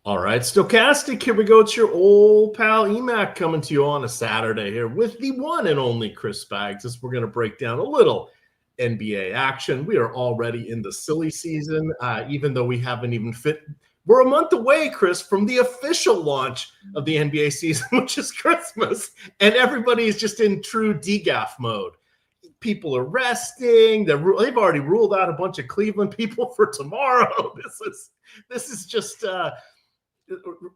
All right, Stokastic, here we go. It's your old pal Emac coming to you on a Saturday here with the one and only Chris Spags as we're going to break down a little NBA action. We are already in the silly season, even though we haven't even we're a month away, Chris, from the official launch of the NBA season, which is Christmas, and everybody is just in true DGAF mode. People are resting. They've already ruled out a bunch of Cleveland people for tomorrow. This is just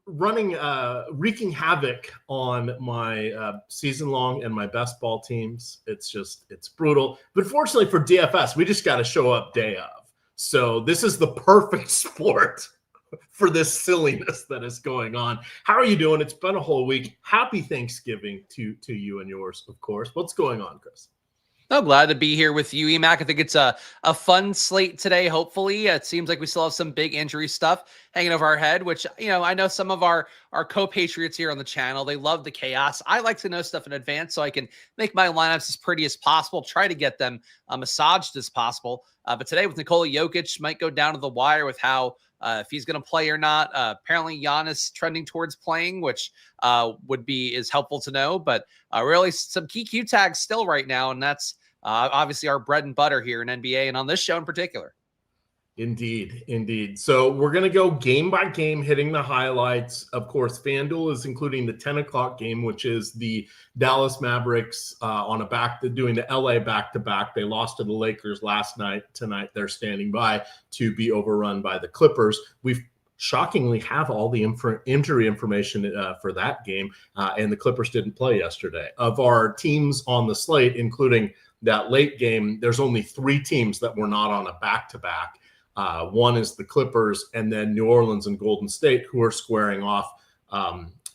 wreaking havoc on my season long and my best ball teams. It's brutal. But fortunately for DFS, we just got to show up day of. So this is the perfect sport for this silliness that is going on. How are you doing? It's been a whole week. Happy Thanksgiving to you and yours, of course. What's going on, Chris? I'm glad to be here with you, Emac. I think it's a fun slate today, hopefully. It seems like we still have some big injury stuff hanging over our head, which, I know some of our co-patriots here on the channel, they love the chaos. I like to know stuff in advance so I can make my lineups as pretty as possible, try to get them massaged as possible. But today with Nikola Jokic, might go down to the wire with how if he's going to play or not. Apparently Giannis trending towards playing, which is helpful to know. But really some key Q tags still right now, and that's obviously our bread and butter here in NBA and on this show in particular. Indeed. So we're going to go game by game, hitting the highlights. Of course, FanDuel is including the 10 o'clock game, which is the Dallas Mavericks doing the LA back-to-back. They lost to the Lakers last night. Tonight, they're standing by to be overrun by the Clippers. We've shockingly have all the injury information for that game, and the Clippers didn't play yesterday. Of our teams on the slate, including that late game, there's only 3 teams that were not on a back-to-back. One is the Clippers, and then New Orleans and Golden State, who are squaring off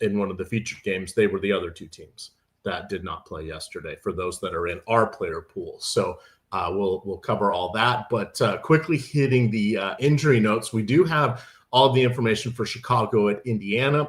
in one of the featured games. They were the other 2 teams that did not play yesterday for those that are in our player pool. So we'll cover all that. But quickly hitting the injury notes, we do have all the information for Chicago at Indiana.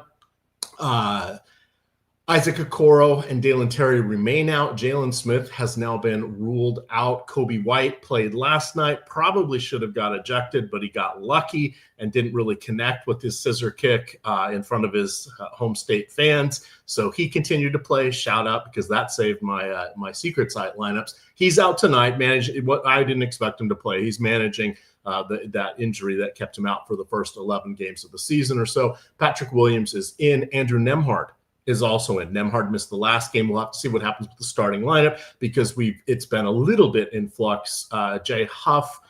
Isaac Okoro and Dalen Terry remain out. Jalen Smith has now been ruled out. Kobe White played last night, probably should have got ejected, but he got lucky and didn't really connect with his scissor kick in front of his home state fans. So he continued to play. Shout out, because that saved my secret site lineups. He's out tonight. What I didn't expect him to play. He's managing that injury that kept him out for the first 11 games of the season or so. Patrick Williams is in. Andrew Nembhard is also in. Nembhard missed the last game. We'll have to see what happens with the starting lineup because it's been a little bit in flux. Jay Huff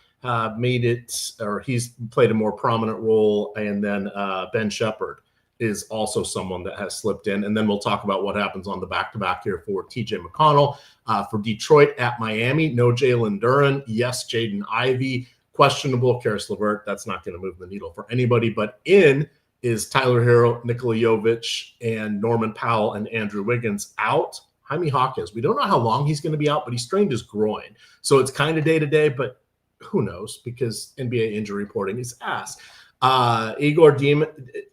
made it, or he's played a more prominent role, and then Ben Shepherd is also someone that has slipped in. And then we'll talk about what happens on the back-to-back here for TJ McConnell. For Detroit at Miami, no Jalen Duren. Yes, Jaden Ivey, questionable. Karis LeVert, that's not going to move the needle for anybody. But in is Tyler Hero, Nikola Jovic, and Norman Powell and Andrew Wiggins out. Jaime Hawkins, we don't know how long he's going to be out, but he strained his groin. So it's kind of day-to-day, but who knows, because NBA injury reporting is ass. Igor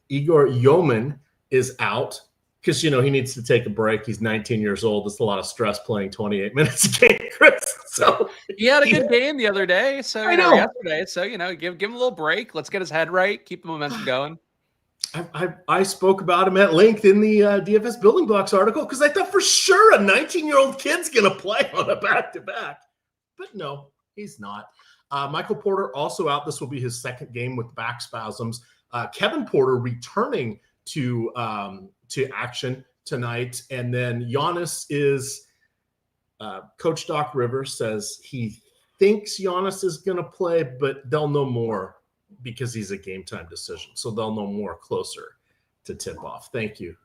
Yeoman is out because, he needs to take a break. He's 19 years old. It's a lot of stress playing 28 minutes a game, Chris. So he had a good game the other day. So yesterday. So, give him a little break. Let's get his head right. Keep the momentum going. I spoke about him at length in the DFS Building Blocks article because I thought for sure a 19-year-old kid's going to play on a back-to-back. But no, he's not. Michael Porter also out. This will be his second game with back spasms. Kevin Porter returning to action tonight. And then Giannis is Coach Doc Rivers says he thinks Giannis is going to play, but they'll know more because he's a game time decision. So they'll know more closer to tip off. Thank you,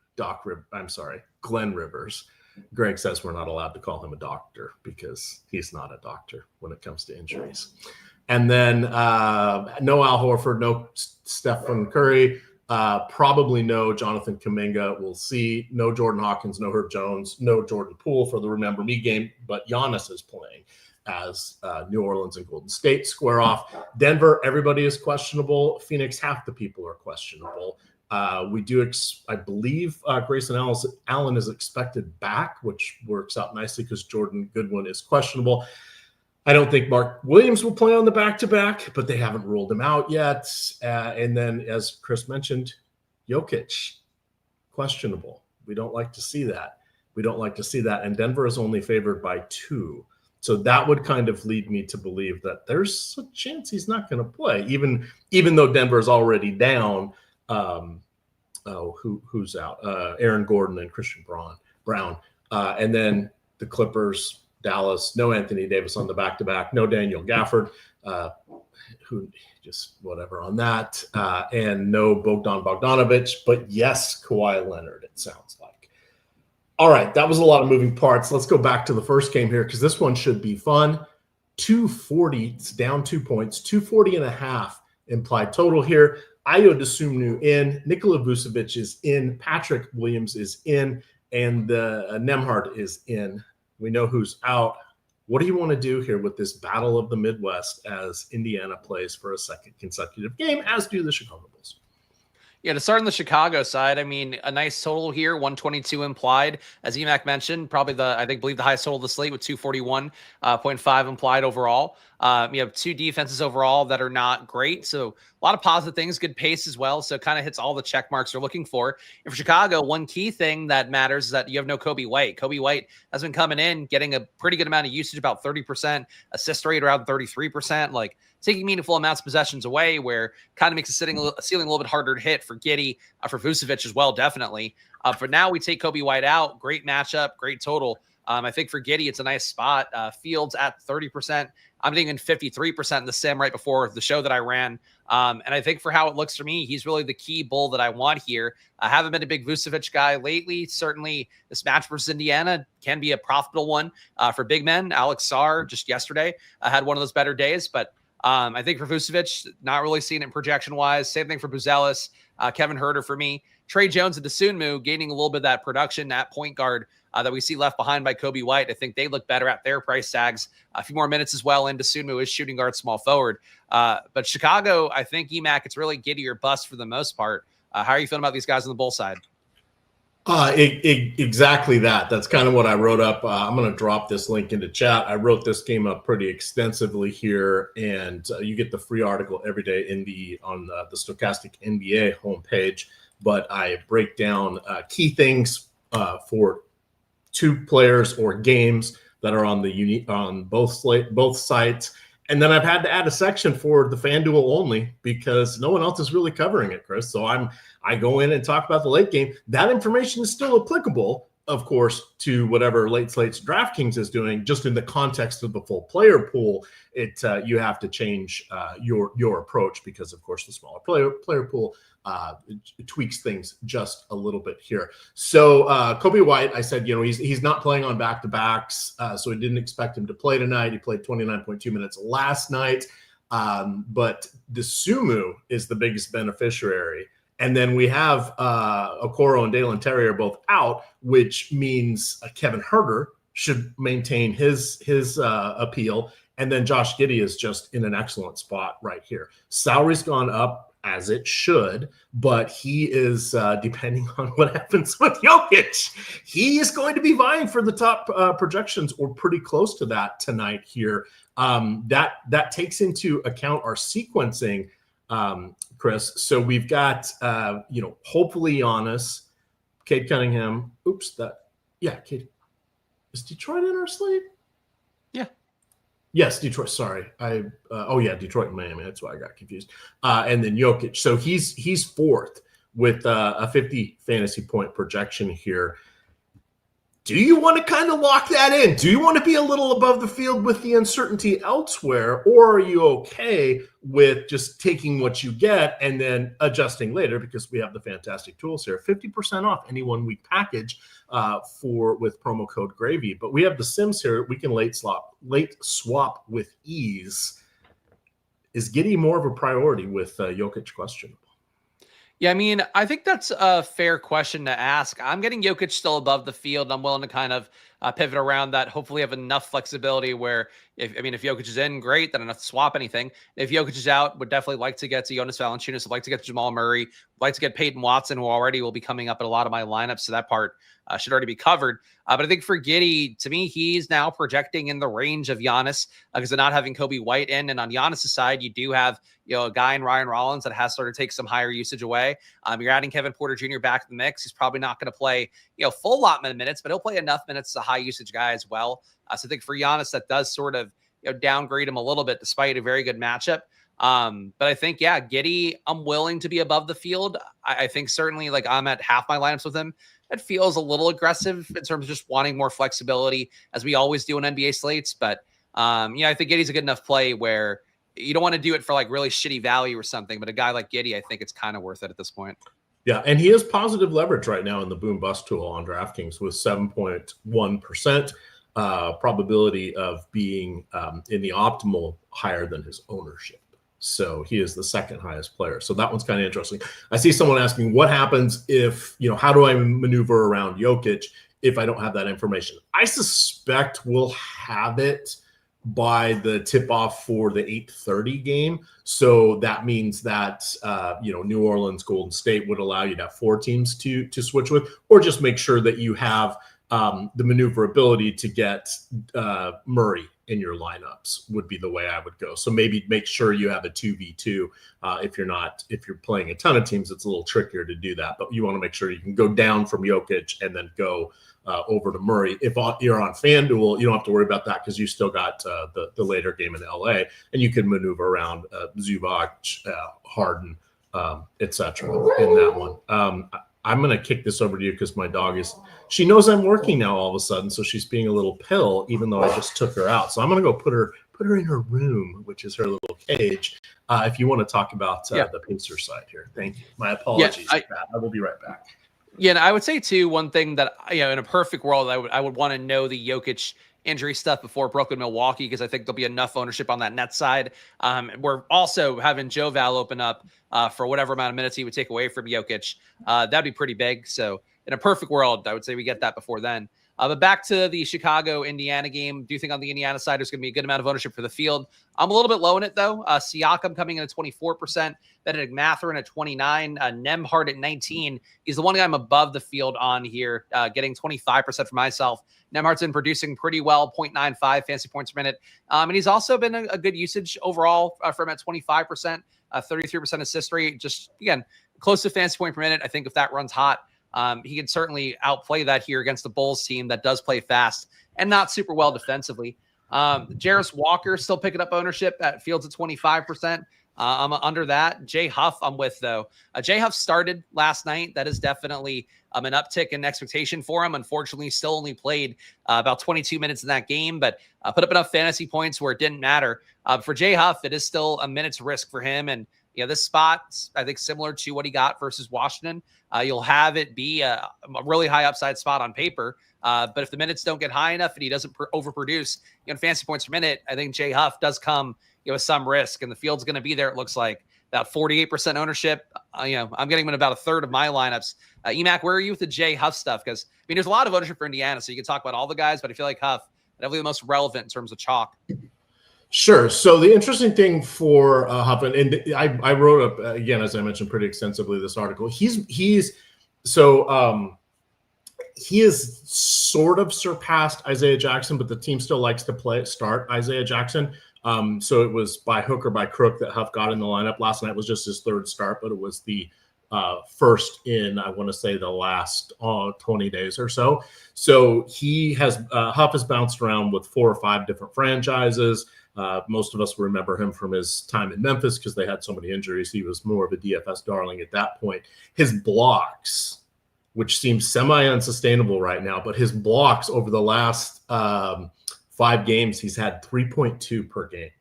Glenn Rivers. Greg says we're not allowed to call him a doctor because he's not a doctor when it comes to injuries. And then no Al Horford, no Stephen Curry, probably no Jonathan Kuminga. We'll see. No Jordan Hawkins, no Herb Jones, no Jordan Poole for the Remember Me game, but Giannis is playing as New Orleans and Golden State square off. Denver, everybody is questionable. Phoenix, half the people are questionable. We do, I believe Grayson Allen is expected back, which works out nicely because Jordan Goodwin is questionable. I don't think Mark Williams will play on the back-to-back, but they haven't ruled him out yet. And then, as Chris mentioned, Jokic, questionable. We don't like to see that. And Denver is only favored by 2. So that would kind of lead me to believe that there's a chance he's not going to play, even though Denver is already down. Who's out? Aaron Gordon and Christian Brown. And then the Clippers, Dallas, no Anthony Davis on the back-to-back, no Daniel Gafford, who just whatever on that, and no Bogdan Bogdanovic, but yes, Kawhi Leonard, it sounds like. All right, that was a lot of moving parts. Let's go back to the first game here because this one should be fun. 240, it's down 2 points, 240.5 implied total here. Ayo Dosunmu in, Nikola Vucevic is in, Patrick Williams is in, and Nembhard is in. We know who's out. What do you want to do here with this battle of the Midwest as Indiana plays for a second consecutive game, as do the Chicago Bulls? Yeah, to start on the Chicago side, I mean, a nice total here, 122 implied. As Emac mentioned, probably believe the highest total of the slate with 241.5 implied overall. You have 2 defenses overall that are not great. So a lot of positive things, good pace as well. So it kind of hits all the check marks you're looking for. And for Chicago, one key thing that matters is that you have no Coby White. Coby White has been coming in, getting a pretty good amount of usage, about 30%, assist rate around 33%, like taking meaningful amounts of possessions away, where kind of makes the ceiling a little bit harder to hit for Giddey, for Vucevic as well, definitely. For now, we take Coby White out. Great matchup, great total. I think for Giddey, it's a nice spot. Fields at 30%. I'm thinking 53% in the sim right before the show that I ran. And I think for how it looks for me, he's really the key bull that I want here. I haven't been a big Vucevic guy lately. Certainly this match versus Indiana can be a profitable one for big men. Alex Sarr just yesterday had one of those better days, but I think for Vucevic, not really seeing it projection-wise. Same thing for Buzelis, Kevin Huerter for me. Trey Jones and Dosunmu gaining a little bit of that production at point guard that we see left behind by Coby White. I think they look better at their price tags. A few more minutes as well, and Dosunmu is shooting guard, small forward. But Chicago, I think, Emac, it's really Giddey or bust for the most part. How are you feeling about these guys on the Bull side? Exactly that. That's kind of what I wrote up. I'm going to drop this link into chat. I wrote this game up pretty extensively here, and you get the free article every day on the Stokastic NBA homepage. But I break down key things for 2 players or games that are on both sites. And then I've had to add a section for the FanDuel only because no one else is really covering it, Chris. So I go in and talk about the late game. That information is still applicable, of course, to whatever late slates DraftKings is doing. Just in the context of the full player pool, you have to change your approach because, of course, the smaller player pool tweaks things just a little bit here. So Coby White, I said, he's not playing on back-to-backs, so I didn't expect him to play tonight. He played 29.2 minutes last night, but Dosunmu is the biggest beneficiary. And then we have Okoro and Dalen Terry are both out, which means Kevin Huerter should maintain his appeal. And then Josh Giddey is just in an excellent spot right here. Salary's gone up, as it should, but he is, depending on what happens with Jokic, he is going to be vying for the top projections or pretty close to that tonight here. That takes into account our sequencing, Chris. So we've got, hopefully Giannis, Cade Cunningham. Cade. Is Detroit in our slate? Yeah. Yes, Detroit. Sorry, Detroit and Miami. That's why I got confused. And then Jokic. So he's 4th with a 50 fantasy point projection here. Do you want to kind of lock that in? Do you want to be a little above the field with the uncertainty elsewhere, or are you okay with just taking what you get and then adjusting later? Because we have the fantastic tools here, 50% off any 1-week package with promo code Gravy. But we have the Sims here. We can late swap with ease. Is Giddey more of a priority with Jokic questionable? Yeah, I mean, I think that's a fair question to ask. I'm getting Jokic still above the field. I'm willing to kind of pivot around that. Hopefully have enough flexibility where, if Jokic is in, great, then enough to swap anything. If Jokic is out, would definitely like to get to Jonas Valanciunas, would like to get to Jamal Murray, would like to get Peyton Watson, who already will be coming up in a lot of my lineups, so that part should already be covered. But I think for Giddey, to me, he's now projecting in the range of Giannis because they're not having Kobe White in. And on Giannis' side, you do have a guy in Ryan Rollins that has started to take some higher usage away. You're adding Kevin Porter Jr. back in the mix. He's probably not going to play full allotment of minutes, but he'll play enough minutes as a high usage guy as well. So I think for Giannis, that does sort of downgrade him a little bit despite a very good matchup. But I think, Giddey, I'm willing to be above the field. I think certainly I'm at half my lineups with him. It feels a little aggressive in terms of just wanting more flexibility, as we always do in NBA slates. But I think Giddey's a good enough play where you don't want to do it for really shitty value or something. But a guy like Giddey, I think it's kind of worth it at this point. Yeah, and he has positive leverage right now in the boom bust tool on DraftKings with 7.1% probability of being in the optimal higher than his ownership. So he is the second highest player. So that one's kind of interesting. I see someone asking, what happens if, how do I maneuver around Jokic if I don't have that information? I suspect we'll have it by the tip-off for the 8:30 game. So that means that, New Orleans, Golden State would allow you to have 4 teams to switch with, or just make sure that you have the maneuverability to get Murray in your lineups would be the way I would go. So maybe make sure you have a 2v2. If you're playing a ton of teams, it's a little trickier to do that, but you want to make sure you can go down from Jokic and then go over to Murray. If you're on FanDuel, you don't have to worry about that because you still got the later game in LA, and you can maneuver around Zubac, Harden, etc. in that one. I'm going to kick this over to you because my dog she knows I'm working now all of a sudden, so she's being a little pill, even though I just took her out. So I'm going to go put her in her room, which is her little cage. If you want to talk about the Pacer side here. Thank you. My apologies. I will be right back. Yeah, and I would say too, one thing that in a perfect world, I would want to know the Jokic injury stuff before Brooklyn, Milwaukee, because I think there'll be enough ownership on that net side. We're also having Joe Val open up for whatever amount of minutes he would take away from Jokic. That'd be pretty big. So in a perfect world, I would say we get that before then. But back to the Chicago-Indiana game. Do you think on the Indiana side there's going to be a good amount of ownership for the field? I'm a little bit low in it, though. Siakam coming in at 24%, Benedict Mathurin at 29%, Nembhard at 19%. He's the one guy I'm above the field on here, getting 25% for myself. Nembhard's been producing pretty well, 0.95 fantasy points per minute. And he's also been a good usage overall for him at 25%, 33% assist rate. Just, again, close to fantasy point per minute. I think if that runs hot, he can certainly outplay that here against the Bulls team that does play fast and not super well defensively. Jarris Walker still picking up ownership at Fields at 25%. I'm under that. Jay Huff I'm with, though. Jay Huff started last night. That is definitely an uptick in expectation for him. Unfortunately, still only played about 22 minutes in that game, but put up enough fantasy points where it didn't matter. For Jay Huff, it is still a minute's risk for him. And this spot, I think, similar to what he got versus Washington. You'll have it be a really high upside spot on paper. But if the minutes don't get high enough and he doesn't overproduce fantasy points per minute, I think Jay Huff does come with some risk, and the field's going to be there. It looks like about 48% ownership. I'm getting him in about a third of my lineups. Emac, where are you with the Jay Huff stuff? Because there's a lot of ownership for Indiana, so you can talk about all the guys, but I feel like Huff definitely the most relevant in terms of chalk. Sure. So the interesting thing for Huff, and I wrote up again, as I mentioned, pretty extensively this article. He has sort of surpassed Isaiah Jackson, but the team still likes to start Isaiah Jackson. So it was by hook or by crook that Huff got in the lineup. Last night was just his third start, but it was the first in, I want to say, the last 20 days or so. So Huff has bounced around with 4 or 5 different franchises. Most of us remember him from his time in Memphis because they had so many injuries. He was more of a DFS darling at that point. His blocks, which seems semi-unsustainable right now, but his blocks over the last 5 games, he's had 3.2 per game,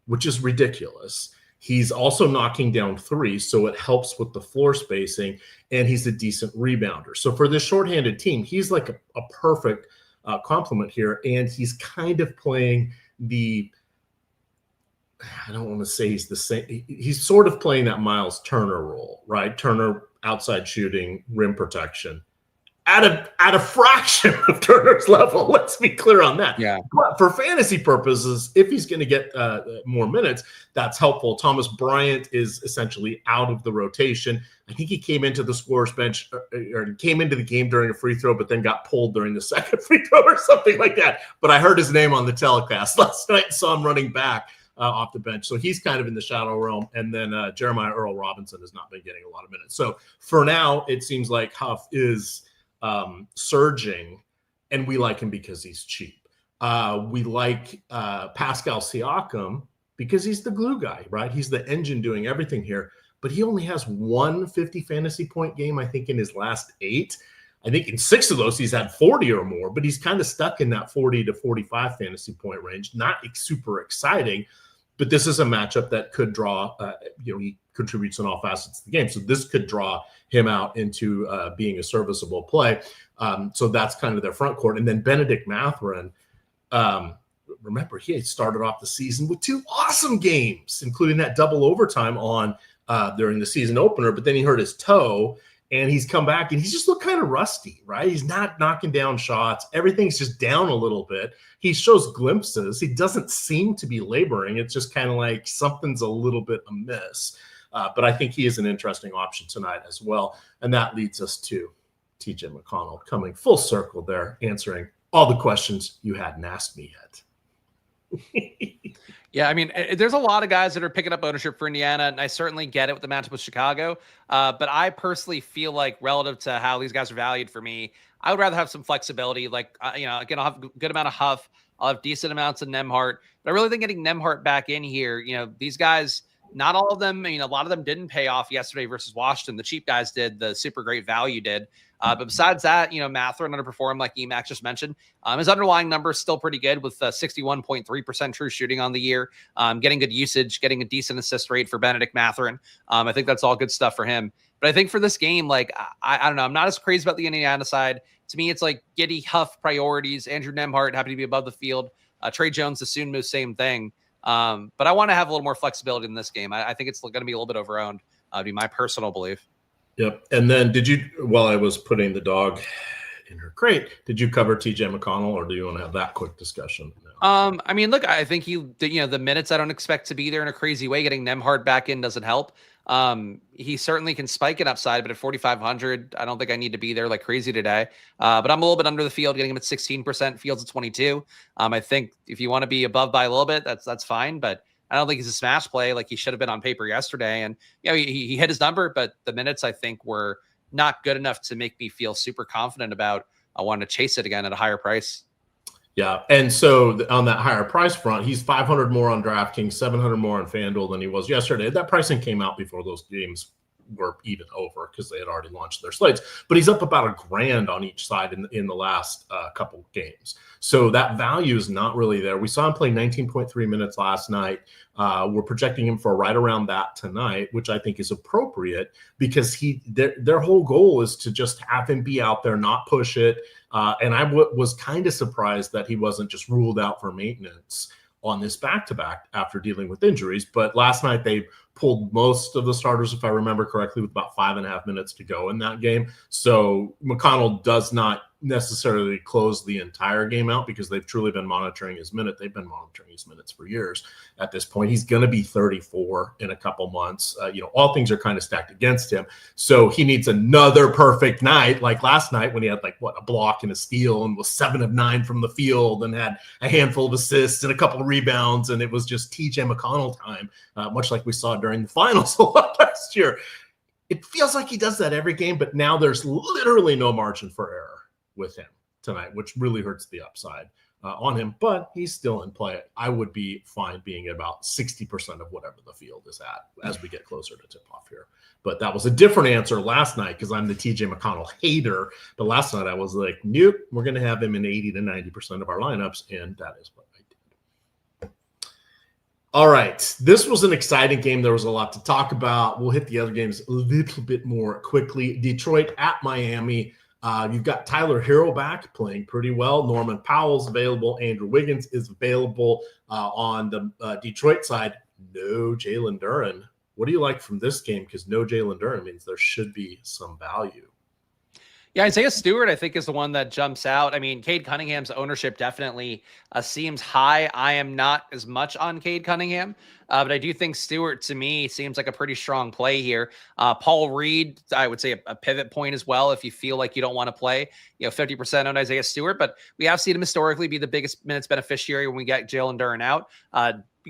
which is ridiculous. He's also knocking down 3, so it helps with the floor spacing, and he's a decent rebounder. So for this shorthanded team, he's like a perfect complement here, and he's kind of playing I don't want to say he's the same. He's sort of playing that Miles Turner role, right? Turner outside shooting, rim protection, at a fraction of Turner's level. Let's be clear on that. Yeah. But for fantasy purposes, if he's going to get more minutes, that's helpful. Thomas Bryant is essentially out of the rotation. I think he came into the scorer's bench or came into the game during a free throw, but then got pulled during the second free throw or something like that. But I heard his name on the telecast last night and saw him running back off the bench. So he's kind of in the shadow realm. And then Jeremiah Earl Robinson has not been getting a lot of minutes. So for now, it seems like Huff is surging, and we like him because he's cheap. We like Pascal Siakam because he's the glue guy, right? He's the engine doing everything here, but he only has 150 fantasy point game, I think, in his last 8. I think in 6 of those, he's had 40 or more, but he's kind of stuck in that 40 to 45 fantasy point range. Not super exciting, but this is a matchup that could draw, he contributes in all facets of the game. So this could draw him out into being a serviceable play. So that's kind of their front court. And then Benedict Mathurin, remember, he had started off the season with 2 awesome games, including that double overtime on during the season opener, but then he hurt his toe. And he's come back and he's just looked kind of rusty, right? He's not knocking down shots. Everything's just down a little bit. He shows glimpses. He doesn't seem to be laboring. It's just kind of like something's a little bit amiss. But I think he is an interesting option tonight as well. And that leads us to TJ McConnell coming full circle there, answering all the questions you hadn't asked me yet. Yeah, I mean, there's a lot of guys that are picking up ownership for Indiana, and I certainly get it with the matchup with Chicago. But I personally feel like relative to how these guys are valued for me, I would rather have some flexibility. Like, again, I'll have a good amount of Huff. I'll have decent amounts of Nembhard. But I really think getting Nembhard back in here, these guys, not all of them, a lot of them didn't pay off yesterday versus Washington. The cheap guys did, the super great value did. But besides that, Mathurin underperformed, like Emac just mentioned. His underlying number is still pretty good with 61.3% true shooting on the year, getting good usage, getting a decent assist rate for Benedict Mathurin. I think that's all good stuff for him. But I think for this game, like, I don't know, I'm not as crazy about the Indiana side. To me, it's like Giddey, Huff priorities. Andrew Nembhard happy to be above the field. Trey Jones, the soon move, same thing. But I want to have a little more flexibility in this game. I think it's going to be a little bit overowned, would be my personal belief. Yep. And then while I was putting the dog in her crate, did you cover TJ McConnell, or do you want to have that quick discussion? I mean, look, I think the minutes I don't expect to be there in a crazy way. Getting Nembhard back in doesn't help. He certainly can spike an upside, but at 4,500, I don't think I need to be there like crazy today. But I'm a little bit under the field, getting him at 16%, fields at 22. I think if you want to be above by a little bit, that's fine. But I don't think he's a smash play like he should have been on paper yesterday. And he hit his number, but the minutes I think were not good enough to make me feel super confident about I want to chase it again at a higher price. Yeah, and so on that higher price front, he's 500 more on DraftKings, 700 more on FanDuel than he was yesterday. That pricing came out before those games were even over because they had already launched their slates. But he's up about $1,000 on each side in the last couple games. So that value is not really there. We saw him play 19.3 minutes last night. We're projecting him for right around that tonight, which I think is appropriate because their whole goal is to just have him be out there, not push it. And I was kind of surprised that he wasn't just ruled out for maintenance on this back-to-back after dealing with injuries. But last night they pulled most of the starters, if I remember correctly, with about 5.5 minutes to go in that game. So McConnell does not necessarily close the entire game out because they've truly been monitoring his minute. They've been monitoring his minutes for years at this point. He's going to be 34 in a couple months. All things are kind of stacked against him. So he needs another perfect night, like last night when he had a block and a steal and was 7 of 9 from the field and had a handful of assists and a couple of rebounds. And it was just TJ McConnell time, much like we saw during the finals a lot last year. It feels like he does that every game, but now there's literally no margin for error with him tonight, which really hurts the upside on him, but he's still in play. I would be fine being at about 60% of whatever the field is at as we get closer to tip off here. But that was a different answer last night because I'm the TJ McConnell hater. But last night I was like, nope, we're going to have him in 80 to 90% of our lineups. And that is what I did. All right. This was an exciting game. There was a lot to talk about. We'll hit the other games a little bit more quickly. Detroit at Miami. You've got Tyler Hero back playing pretty well. Norman Powell's available. Andrew Wiggins is available on the Detroit side. No Jalen Duren. What do you like from this game? Because no Jalen Duren means there should be some value. Yeah, Isaiah Stewart, I think, is the one that jumps out. I mean, Cade Cunningham's ownership definitely seems high. I am not as much on Cade Cunningham, but I do think Stewart, to me, seems like a pretty strong play here. Paul Reed, I would say a pivot point as well if you feel like you don't want to play, 50% on Isaiah Stewart. But we have seen him historically be the biggest minutes beneficiary when we get Jalen Duren out.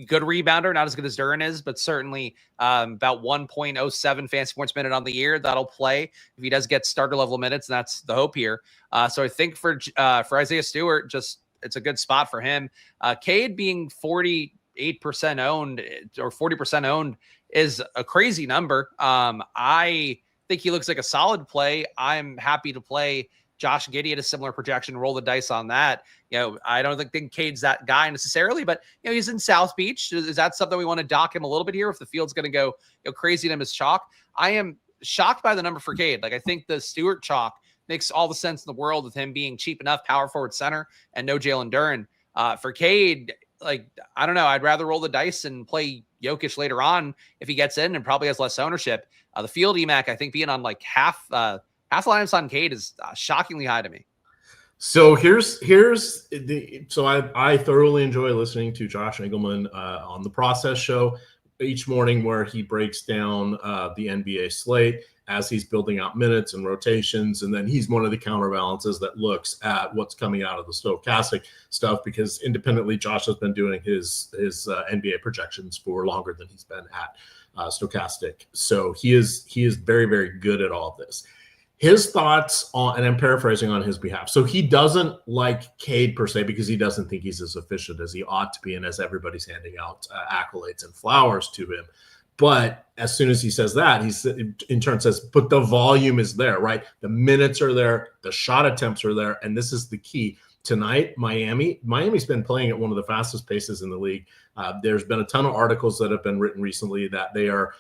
Good rebounder, not as good as Duren is, but certainly about 1.07 fantasy points minute on the year. That'll play if he does get starter level minutes, and that's the hope here. So I think for Isaiah Stewart, just it's a good spot for him. Cade being 48% owned or 40% owned is a crazy number. I think he looks like a solid play. I'm happy to play Josh Giddey at a similar projection, roll the dice on that. I don't think Cade's that guy necessarily, but he's in South Beach. Is that something we want to dock him a little bit here if the field's going to go crazy to him as chalk? I am shocked by the number for Cade. Like, I think the Stewart chalk makes all the sense in the world with him being cheap enough, power forward center, and no Jalen Duren. For Cade, like, I don't know. I'd rather roll the dice and play Jokic later on if he gets in and probably has less ownership. The field Emac, I think, being on like half the lineups on Cade is shockingly high to me. So I thoroughly enjoy listening to Josh Engelman on the Process Show each morning, where he breaks down the NBA slate as he's building out minutes and rotations. And then he's one of the counterbalances that looks at what's coming out of the Stokastic stuff, because independently, Josh has been doing his NBA projections for longer than he's been at Stokastic. So he is very, very good at all of this. His thoughts on, and I'm paraphrasing on his behalf. So he doesn't like Cade per se because he doesn't think he's as efficient as he ought to be, and as everybody's handing out accolades and flowers to him. But as soon as he says that, he in turn says, but the volume is there, right? The minutes are there, the shot attempts are there, and this is the key. Tonight, Miami's been playing at one of the fastest paces in the league. There's been a ton of articles that have been written recently that they are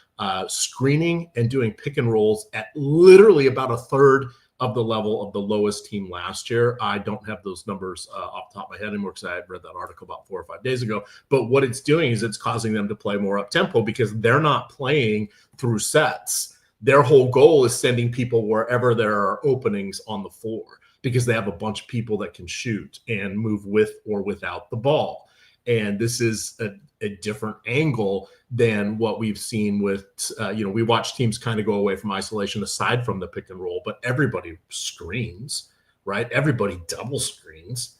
screening and doing pick and rolls at literally about a third of the level of the lowest team last year. I don't have those numbers off the top of my head anymore because I had read that article about 4 or 5 days ago. But what it's doing is it's causing them to play more up-tempo because they're not playing through sets. Their whole goal is sending people wherever there are openings on the floor, because they have a bunch of people that can shoot and move with or without the ball. And this is a different angle than what we've seen with, we watch teams kind of go away from isolation aside from the pick and roll, but everybody screens, right? Everybody double screens.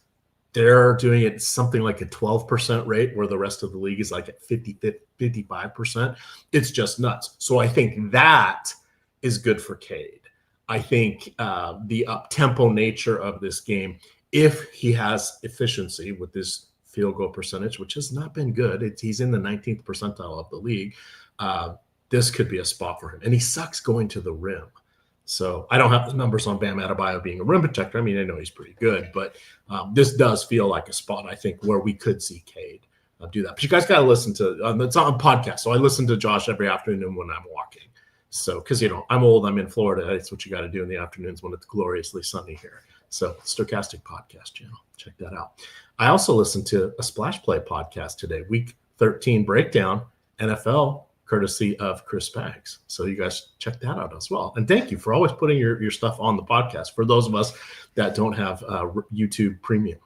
They're doing it something like a 12% rate, where the rest of the league is like at 55%. It's just nuts. So I think that is good for Cade. I think the up-tempo nature of this game, if he has efficiency with this field goal percentage, which has not been good, he's in the 19th percentile of the league, this could be a spot for him. And he sucks going to the rim. So I don't have the numbers on Bam Adebayo being a rim protector. I mean, I know he's pretty good, but this does feel like a spot, I think, where we could see Cade do that. But you guys got to listen to it's on podcast. So I listen to Josh every afternoon when I'm walking. So, because, I'm old, I'm in Florida. That's what you got to do in the afternoons when it's gloriously sunny here. So, Stokastic podcast channel. Check that out. I also listened to a Splash Play podcast today, week 13 breakdown, NFL, courtesy of Chris Spags. So, you guys check that out as well. And thank you for always putting your stuff on the podcast for those of us that don't have YouTube Premium.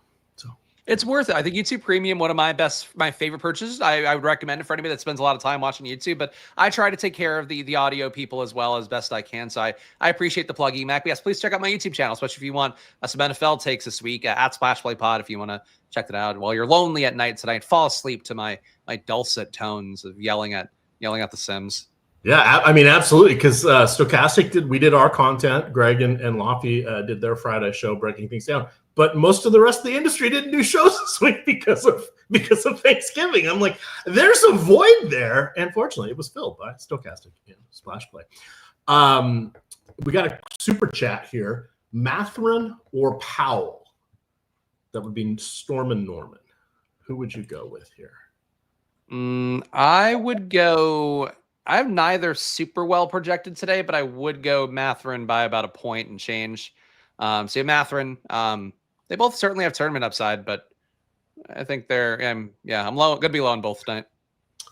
It's worth it. I think YouTube Premium, one of my favorite purchases. I would recommend it for anybody that spends a lot of time watching YouTube, but I try to take care of the audio people as well as best I can. So I appreciate the plug, Emac. But yes, please check out my YouTube channel, especially if you want some NFL takes this week at Splash Play Pod. If you want to check that out while you're lonely at night tonight, fall asleep to my dulcet tones of yelling at the Sims. Yeah, I mean, absolutely. Because Stokastic we did our content. Greg and Lofty did their Friday show breaking things down. But most of the rest of the industry didn't do shows this week because of Thanksgiving. I'm like, there's a void there. And fortunately, it was filled by Stokastic in Splash Play. We got a super chat here. Mathurin or Powell? That would be Storm and Norman. Who would you go with here? I would go. I have neither super well projected today, but I would go Mathurin by about a point and change. So Mathurin, they both certainly have tournament upside, but I think they're, I'm low, going to be low on both tonight.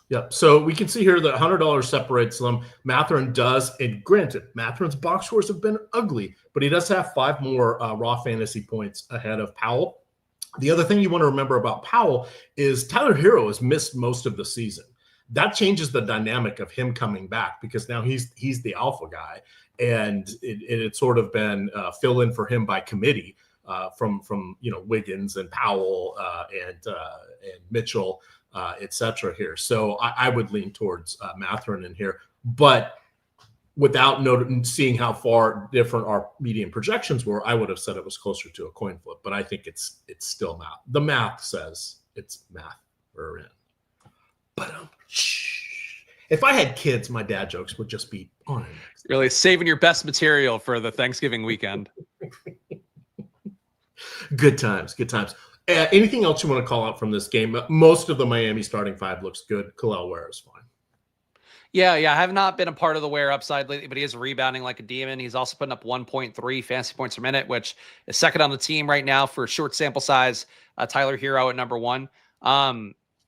Yep. So we can see here that $100 separates them. Mathurin does, and granted, Mathurin's box scores have been ugly, but he does have 5 more raw fantasy points ahead of Powell. The other thing you want to remember about Powell is Tyler Hero has missed most of the season. That changes the dynamic of him coming back because now he's the alpha guy, and it's sort of been fill in for him by committee from Wiggins and Powell and Mitchell, etc. here. So I would lean towards Mathurin in here, but without seeing how far different our median projections were, I would have said it was closer to a coin flip. But I think it's still math. The math says it's math we're in. But if I had kids, my dad jokes would just be on it. Really saving your best material for the Thanksgiving weekend. Good times, good times. Anything else you want to call out from this game? Most of the Miami starting 5 looks good. Khalil Ware is fine. Yeah. I have not been a part of the Ware upside lately, but he is rebounding like a demon. He's also putting up 1.3 fantasy points per minute, which is second on the team right now for short sample size. Tyler Hero at number 1.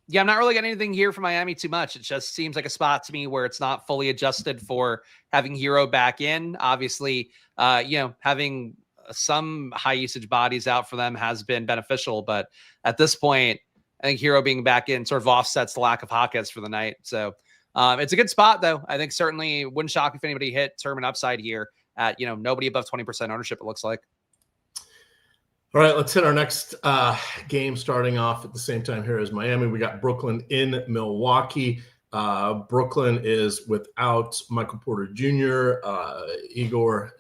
Yeah, I'm not really getting anything here from Miami too much. It just seems like a spot to me where it's not fully adjusted for having Hero back in. Obviously, having some high usage bodies out for them has been beneficial, but at this point, I think Hero being back in sort of offsets the lack of Hawkins for the night. So it's a good spot, though. I think certainly wouldn't shock if anybody hit term and upside here at nobody above 20% ownership. It looks like. All right, let's hit our next game starting off at the same time here as Miami. We got Brooklyn in Milwaukee. Brooklyn is without Michael Porter Jr. Igor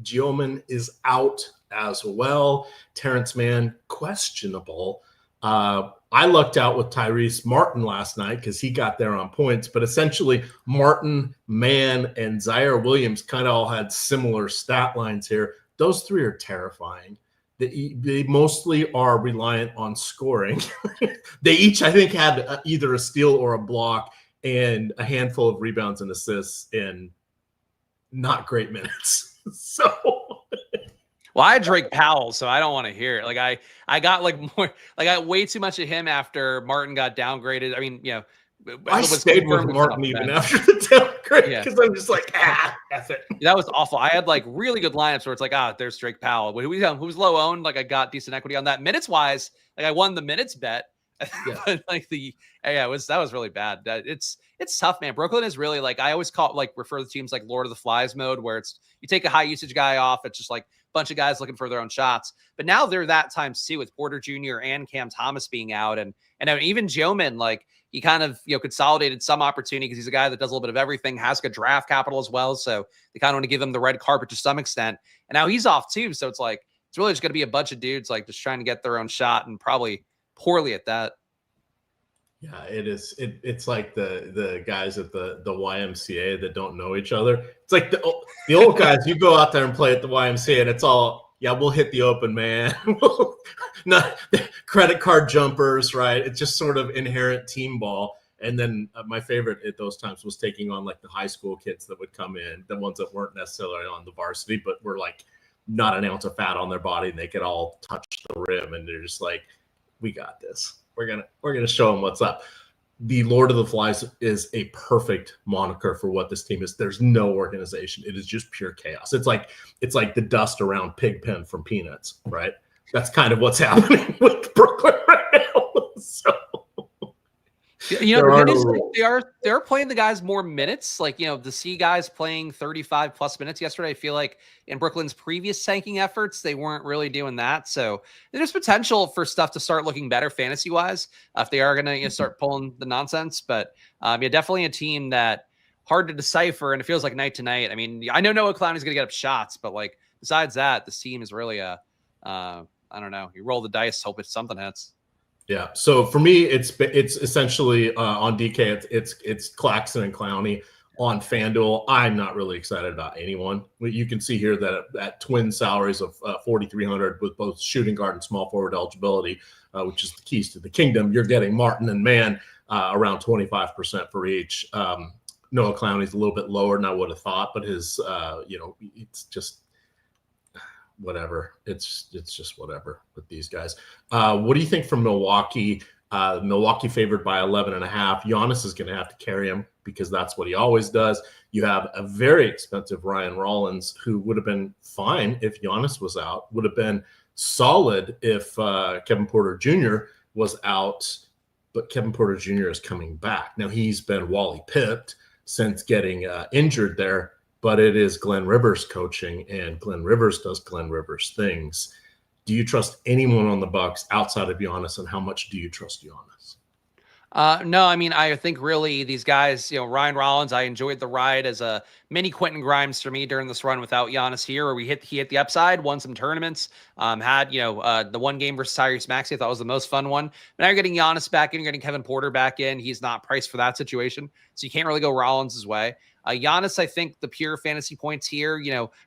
Gioman is out as well. Terrence Mann, questionable. I lucked out with Tyrese Martin last night because he got there on points. But essentially, Martin, Mann, and Zaire Williams kind of all had similar stat lines here. Those 3 are terrifying. They mostly are reliant on scoring. They each, I think, had either a steal or a block and a handful of rebounds and assists in not great minutes. So, well, I had Drake Powell, so I don't want to hear it. Like I got I got way too much of him after Martin got downgraded. I mean, I stayed with Martin even after the downgrade because I'm just like, that's it. That was awful. I had really good lineups where it's like, there's Drake Powell. Who's low owned? Like I got decent equity on that. Minutes wise, I won the minutes bet. Yeah. That was really bad. It's tough, man. Brooklyn is really I always refer to teams like Lord of the Flies mode, where it's you take a high usage guy off, it's just a bunch of guys looking for their own shots. But now they're that times 2 with Porter Jr. and Cam Thomas being out, and even Gioman, he kind of consolidated some opportunity because he's a guy that does a little bit of everything, has good draft capital as well. So they kind of want to give him the red carpet to some extent. And now he's off too, so it's it's really just going to be a bunch of dudes just trying to get their own shot, and probably poorly at that. Yeah, it is. It's like the guys at the YMCA that don't know each other. It's like the old guys. You go out there and play at the YMCA, and it's all, we'll hit the open, man. Not credit card jumpers, right? It's just sort of inherent team ball. And then my favorite at those times was taking on the high school kids that would come in, the ones that weren't necessarily on the varsity, but were not an ounce of fat on their body, and they could all touch the rim, and they're just we got this. We're gonna show them what's up. The Lord of the Flies is a perfect moniker for what this team is. There's no organization. It is just pure chaos. It's like the dust around Pigpen from Peanuts, right? That's kind of what's happening with Brooklyn right now. So they're playing the guys more minutes. To see guys playing 35 plus minutes yesterday, I feel like in Brooklyn's previous tanking efforts, they weren't really doing that. So there's potential for stuff to start looking better fantasy wise if they are going to start pulling the nonsense. But definitely a team that hard to decipher, and it feels like night to night. I mean, I know Noah Clowney's going to get up shots, but besides that, this team is really I don't know. You roll the dice, hope it's something hits. Yeah. So for me, it's essentially on DK. It's Claxton and Clowney. On FanDuel, I'm not really excited about anyone. You can see here that at twin salaries of 4,300 with both shooting guard and small forward eligibility, which is the keys to the kingdom, you're getting Martin and Mann around 25% for each. Noah Clowney's a little bit lower than I would have thought, but his, it's just whatever. It's just whatever with these guys. What do you think from Milwaukee? Milwaukee favored by 11.5. Giannis is going to have to carry him because that's what he always does. You have a very expensive Ryan Rollins, who would have been fine if Giannis was out, would have been solid if Kevin Porter Jr. was out, but Kevin Porter Jr. is coming back. Now, he's been Wally pipped since getting injured there, but it is Glenn Rivers coaching, and Glenn Rivers does Glenn Rivers things. Do you trust anyone on the Bucks outside of Giannis, and how much do you trust Giannis? No, I mean, I think really these guys, Ryan Rollins, I enjoyed the ride as a mini Quentin Grimes for me during this run without Giannis here, where he hit the upside, won some tournaments, had, the one game versus Tyrese Maxey, I thought was the most fun one. But now you're getting Giannis back in, you're getting Kevin Porter back in. He's not priced for that situation, so you can't really go Rollins' way. Giannis, I think the pure fantasy points here,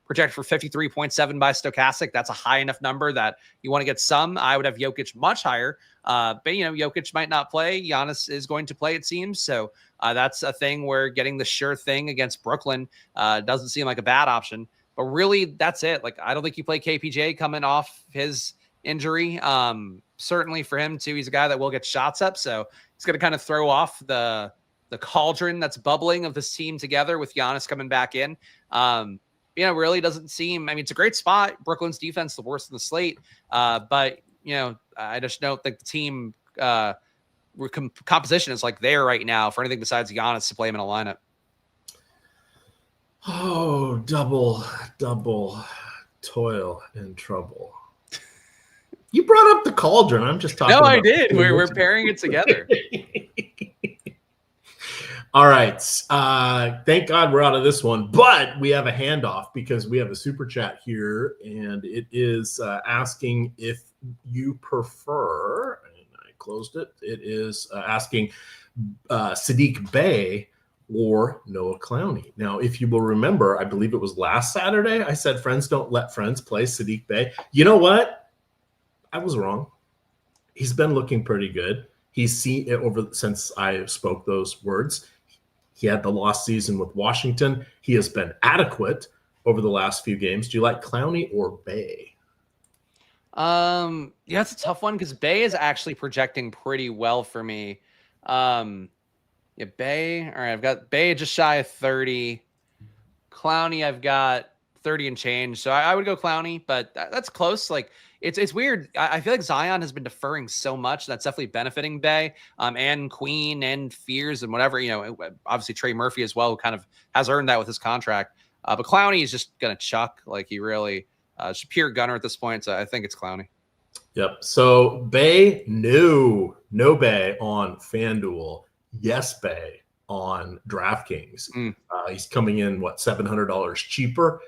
projected for 53.7 by Stokastic. That's a high enough number that you want to get some. I would have Jokic much higher. But, Jokic might not play. Giannis is going to play, it seems. So that's a thing where getting the sure thing against Brooklyn doesn't seem like a bad option. But really, that's it. Like, I don't think you play KPJ coming off his injury. Certainly for him, too, he's a guy that will get shots up. So he's going to kind of throw off the cauldron that's bubbling of this team together with Giannis coming back in. Really doesn't seem, I mean, it's a great spot. Brooklyn's defense, the worst in the slate. But, I just don't think the team composition is like there right now for anything besides Giannis to play him in a lineup. Oh, double toil and trouble. You brought up the cauldron. I'm just talking. No, I did. We're pairing it together. All right. Thank God we're out of this one, but we have a handoff because we have a super chat here, and it is asking if you prefer, and I closed it. It is asking Saddiq Bey or Noah Clowney. Now, if you will remember, I believe it was last Saturday, I said friends don't let friends play Saddiq Bey. You know what? I was wrong. He's been looking pretty good. He's seen it since I spoke those words. He had the lost season with Washington. He has been adequate over the last few games. Do you like Clowney or Bey? Yeah, it's a tough one because Bey is actually projecting pretty well for me. Yeah, Bey. All right, I've got Bey just shy of 30. Clowney, I've got 30 and change. So I would go Clowney, but that's close. Like, it's weird. I feel like Zion has been deferring so much. That's definitely benefiting Bey, and Queen and Fears and whatever, obviously Trey Murphy as well, who kind of has earned that with his contract. But Clowney is just going to chuck. Like, he really is a pure gunner at this point. So I think it's Clowney. Yep. So Bey, no Bey on FanDuel. Yes, Bey on DraftKings. He's coming in, $700 cheaper.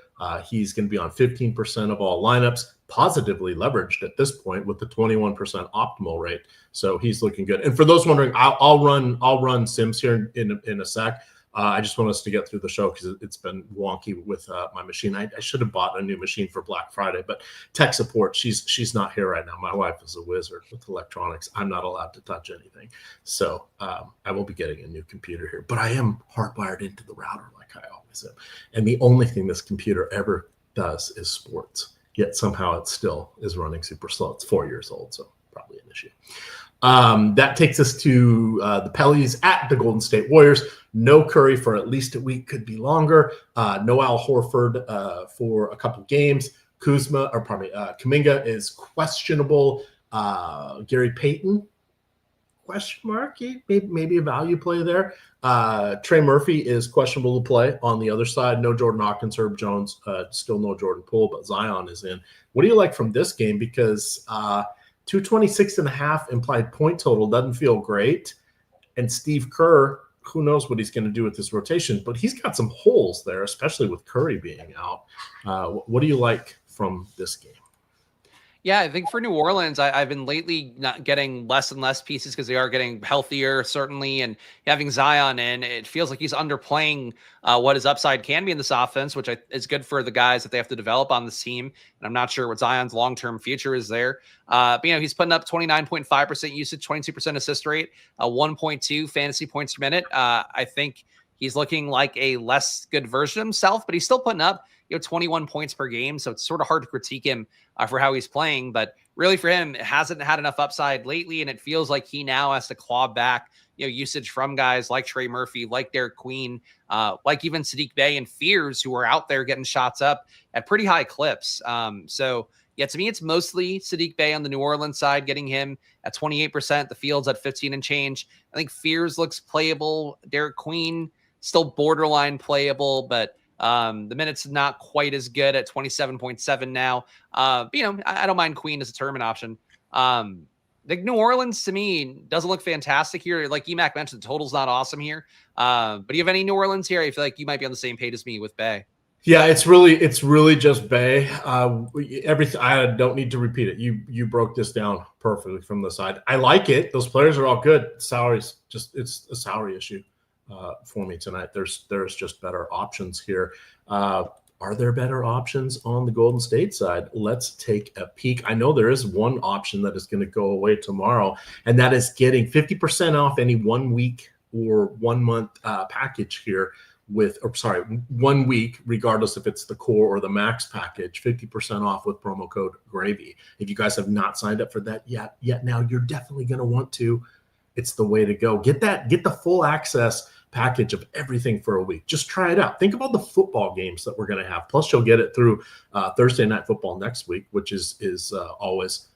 He's going to be on 15% of all lineups, positively leveraged at this point with the 21% optimal rate. So he's looking good. And for those wondering, I'll run Sims here in a sec. I just want us to get through the show because it's been wonky with my machine. I should have bought a new machine for Black Friday, but tech support, she's not here right now. My wife is a wizard with electronics. I'm not allowed to touch anything. So I will be getting a new computer here, but I am hardwired into the router like I always am. And the only thing this computer ever does is sports, yet somehow it still is running super slow. It's 4 years old, so probably an issue. That takes us to the Pellies at the Golden State Warriors. No Curry for at least a week, could be longer. No Al Horford for a couple games. Kuminga is questionable. Gary Payton, question mark, maybe a value play there. Trey Murphy is questionable to play on the other side. No Jordan Hawkins, Herb Jones, still no Jordan Poole, but Zion is in. What do you like from this game? Because 226.5 implied point total doesn't feel great. And Steve Kerr, who knows what he's going to do with his rotation, but he's got some holes there, especially with Curry being out. What do you like from this game? Yeah, I think for New Orleans, I've been lately not getting less and less pieces because they are getting healthier, certainly, and having Zion in, it feels like he's underplaying what his upside can be in this offense, which is good for the guys that they have to develop on this team. And I'm not sure what Zion's long-term future is there. But, he's putting up 29.5% usage, 22% assist rate, 1.2 fantasy points per minute. I think he's looking like a less good version of himself, but he's still putting up 21 points per game. So it's sort of hard to critique him for how he's playing. But really for him, it hasn't had enough upside lately. And it feels like he now has to claw back usage from guys like Trey Murphy, like Derek Queen, like even Sadiq Bey and Fears, who are out there getting shots up at pretty high clips. So yeah, to me, it's mostly Sadiq Bey on the New Orleans side, getting him at 28%, the Fields at 15 and change. I think Fears looks playable. Derek Queen still borderline playable, but the minutes not quite as good at 27.7 now. But, I don't mind Queen as a tournament option. Like New Orleans to me doesn't look fantastic here. Like Emac mentioned, the total's not awesome here. But do you have any New Orleans here? I feel like you might be on the same page as me with Bay. Yeah, it's really just Bay. Everything, I don't need to repeat it. You broke this down perfectly from the side. I like it. Those players are all good. Salaries, it's a salary issue for me tonight. There's just better options here. Are there better options on the Golden State side? Let's take a peek. I know there is one option that is going to go away tomorrow, and that is getting 50% off any 1 week or 1 month package here. 1 week, regardless if it's the core or the max package, 50% off with promo code GRAVY. If you guys have not signed up for that yet now, you're definitely going to want to. It's the way to go. Get the full access package of everything for a week. Just try it out. Think about the football games that we're going to have. Plus, you'll get it through Thursday Night Football next week, which is always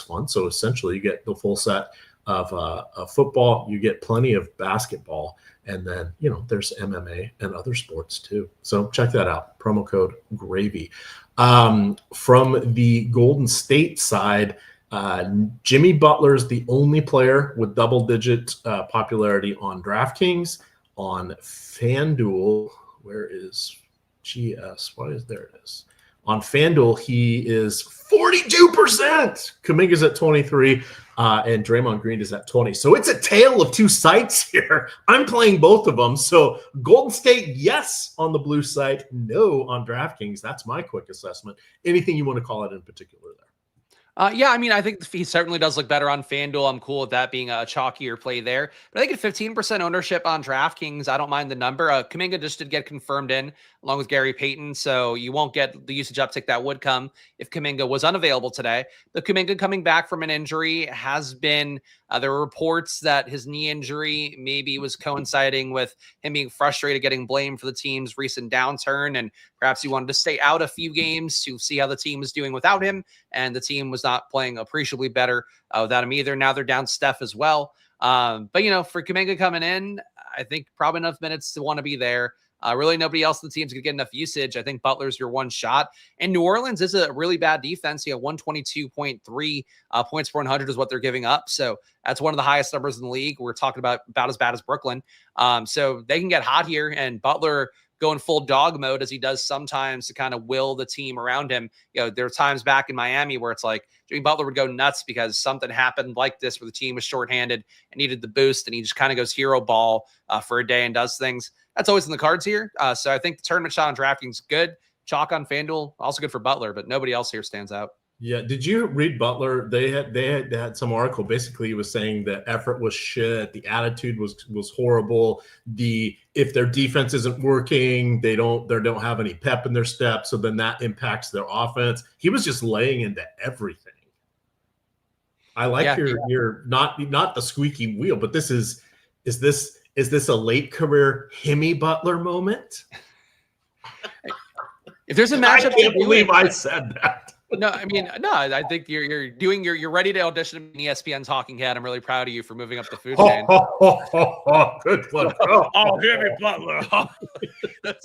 fun. So essentially, you get the full set of football. You get plenty of basketball. And then, there's MMA and other sports too. So check that out. Promo code GRAVY. From the Golden State side, Jimmy Butler is the only player with double-digit popularity on DraftKings. On FanDuel, where is GS? There it is. On FanDuel, he is 42%. Kuminga's at 23, and Draymond Green is at 20. So it's a tale of two sides here. I'm playing both of them. So Golden State, yes, on the blue side, no on DraftKings. That's my quick assessment. Anything you want to call it in particular there? Yeah, I mean, I think he certainly does look better on FanDuel. I'm cool with that being a chalkier play there. But I think at 15% ownership on DraftKings, I don't mind the number. Kuminga just did get confirmed in along with Gary Payton, so you won't get the usage uptick that would come if Kuminga was unavailable today. The Kuminga coming back from an injury has been, there were reports that his knee injury maybe was coinciding with him being frustrated, getting blamed for the team's recent downturn, and perhaps he wanted to stay out a few games to see how the team was doing without him, and the team was not playing appreciably better without him either. Now they're down Steph as well. But, for Kuminga coming in, I think probably enough minutes to want to be there. Really, nobody else on the team's going to get enough usage. I think Butler's your one shot. And New Orleans is a really bad defense. 122.3 points per 100 is what they're giving up. So that's one of the highest numbers in the league. We're talking about as bad as Brooklyn. So they can get hot here. And Butler going full dog mode as he does sometimes to kind of will the team around him. There are times back in Miami where it's like Jimmy Butler would go nuts because something happened like this where the team was shorthanded and needed the boost, and he just kind of goes hero ball for a day and does things. That's always in the cards here. So I think the tournament shot on DraftKings good. Chalk on FanDuel, also good for Butler, but nobody else here stands out. Yeah. Did you read Butler? They had some article. Basically, he was saying the effort was shit. The attitude was horrible. If their defense isn't working, they don't have any pep in their step. So then that impacts their offense. He was just laying into everything. I like your not the squeaky wheel, but this is this a late career Himmy Butler moment? If there's a matchup, I can't believe I said that. No, I mean, no, I think you're ready to audition in ESPN Talking Head. I'm really proud of you for moving up the food chain. Good one. Jimmy Butler. But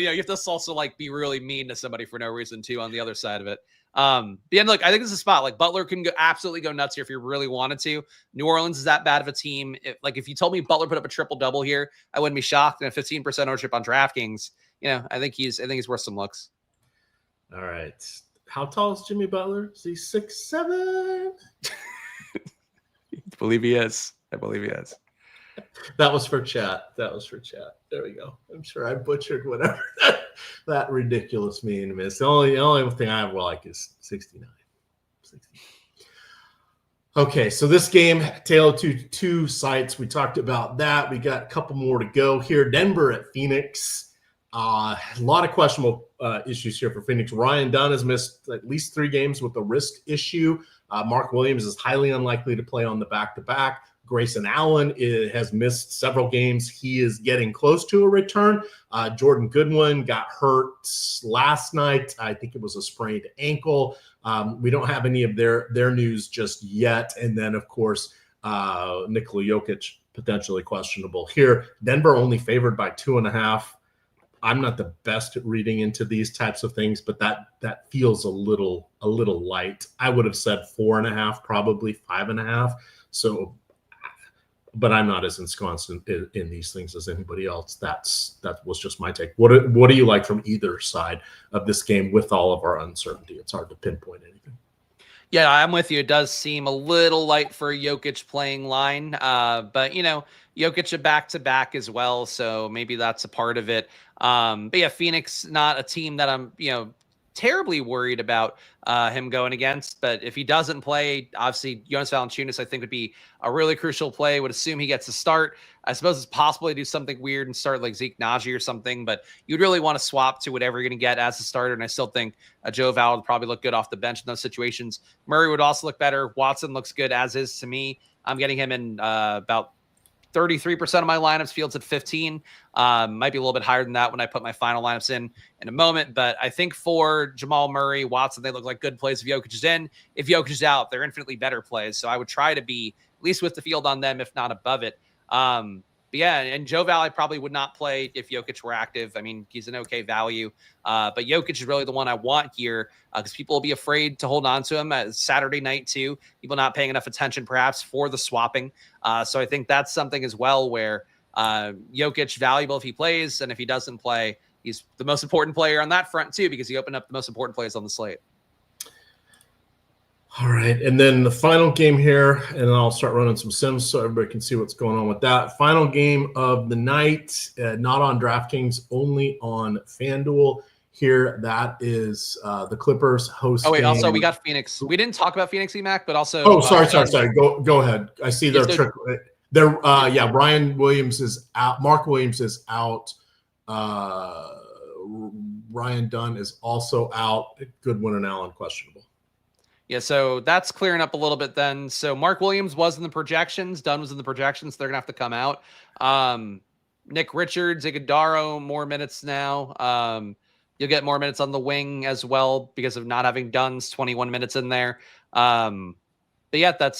you have to also be really mean to somebody for no reason too on the other side of it. Yeah, look, I think this is a spot. Butler can absolutely go nuts here if you really wanted to. New Orleans is that bad of a team. If you told me Butler put up a triple-double here, I wouldn't be shocked. And a 15% ownership on DraftKings, I think he's worth some looks. All right. How tall is Jimmy Butler? Is he 6'7"? I believe he is. That was for chat. There we go. I'm sure I butchered whatever that ridiculous meme is. The only thing I like is 69. Okay, so this game, Tale of two sites. We talked about that. We got a couple more to go here. Denver at Phoenix. A lot of questionable issues here for Phoenix. Ryan Dunn has missed at least 3 games with a wrist issue. Mark Williams is highly unlikely to play on the back-to-back. Grayson Allen has missed several games. He is getting close to a return. Jordan Goodwin got hurt last night. I think it was a sprained ankle. We don't have any of their news just yet. And then, of course, Nikola Jokic potentially questionable here. Denver only favored by 2.5. I'm not the best at reading into these types of things, but that feels a little light. I would have said 4.5, probably 5.5. So, but I'm not as ensconced in these things as anybody else. That was just my take. What do you like from either side of this game with all of our uncertainty? It's hard to pinpoint anything. Yeah, I'm with you. It does seem a little light for a Jokic playing line, but Jokic a back-to-back as well, so maybe that's a part of it. But yeah, Phoenix not a team that I'm terribly worried about him going against. But if he doesn't play, obviously Jonas Valanciunas I think would be a really crucial play. Would assume he gets a start. I suppose it's possible to do something weird and start like Zeke Naji or something, but you'd really want to swap to whatever you're going to get as a starter. And I still think Joe Val would probably look good off the bench in those situations. Murray would also look better. Watson looks good as is to me. I'm getting him in about 33% of my lineups. Fields at 15. Might be a little bit higher than that when I put my final lineups in a moment. But I think for Jamal Murray, Watson, they look like good plays if Jokic is in. If Jokic is out, they're infinitely better plays. So I would try to be at least with the field on them, if not above it. But yeah, and Joe Val probably would not play if Jokic were active. I mean, he's an okay value. But Jokic is really the one I want here because people will be afraid to hold on to him. Saturday night, too. People not paying enough attention, perhaps, for the swapping. So I think that's something as well where Jokic valuable if he plays. And if he doesn't play, he's the most important player on that front, too, because he opened up the most important plays on the slate. All right, and then the final game here, and I'll start running some sims so everybody can see what's going on with that. Final game of the night, not on DraftKings, only on FanDuel here. That is the Clippers hosting. Oh, wait, also, we got Phoenix. We didn't talk about Phoenix, Emac, but also... Oh, sorry. Go ahead. I see their trick. Ryan Williams is out. Mark Williams is out. Ryan Dunn is also out. Goodwin and Allen questionable. Yeah, so that's clearing up a little bit then. So Mark Williams was in the projections. Dunn was in the projections. They're going to have to come out. Nick Richards, Iguodaro, more minutes now. You'll get more minutes on the wing as well because of not having Dunn's 21 minutes in there. But yeah, that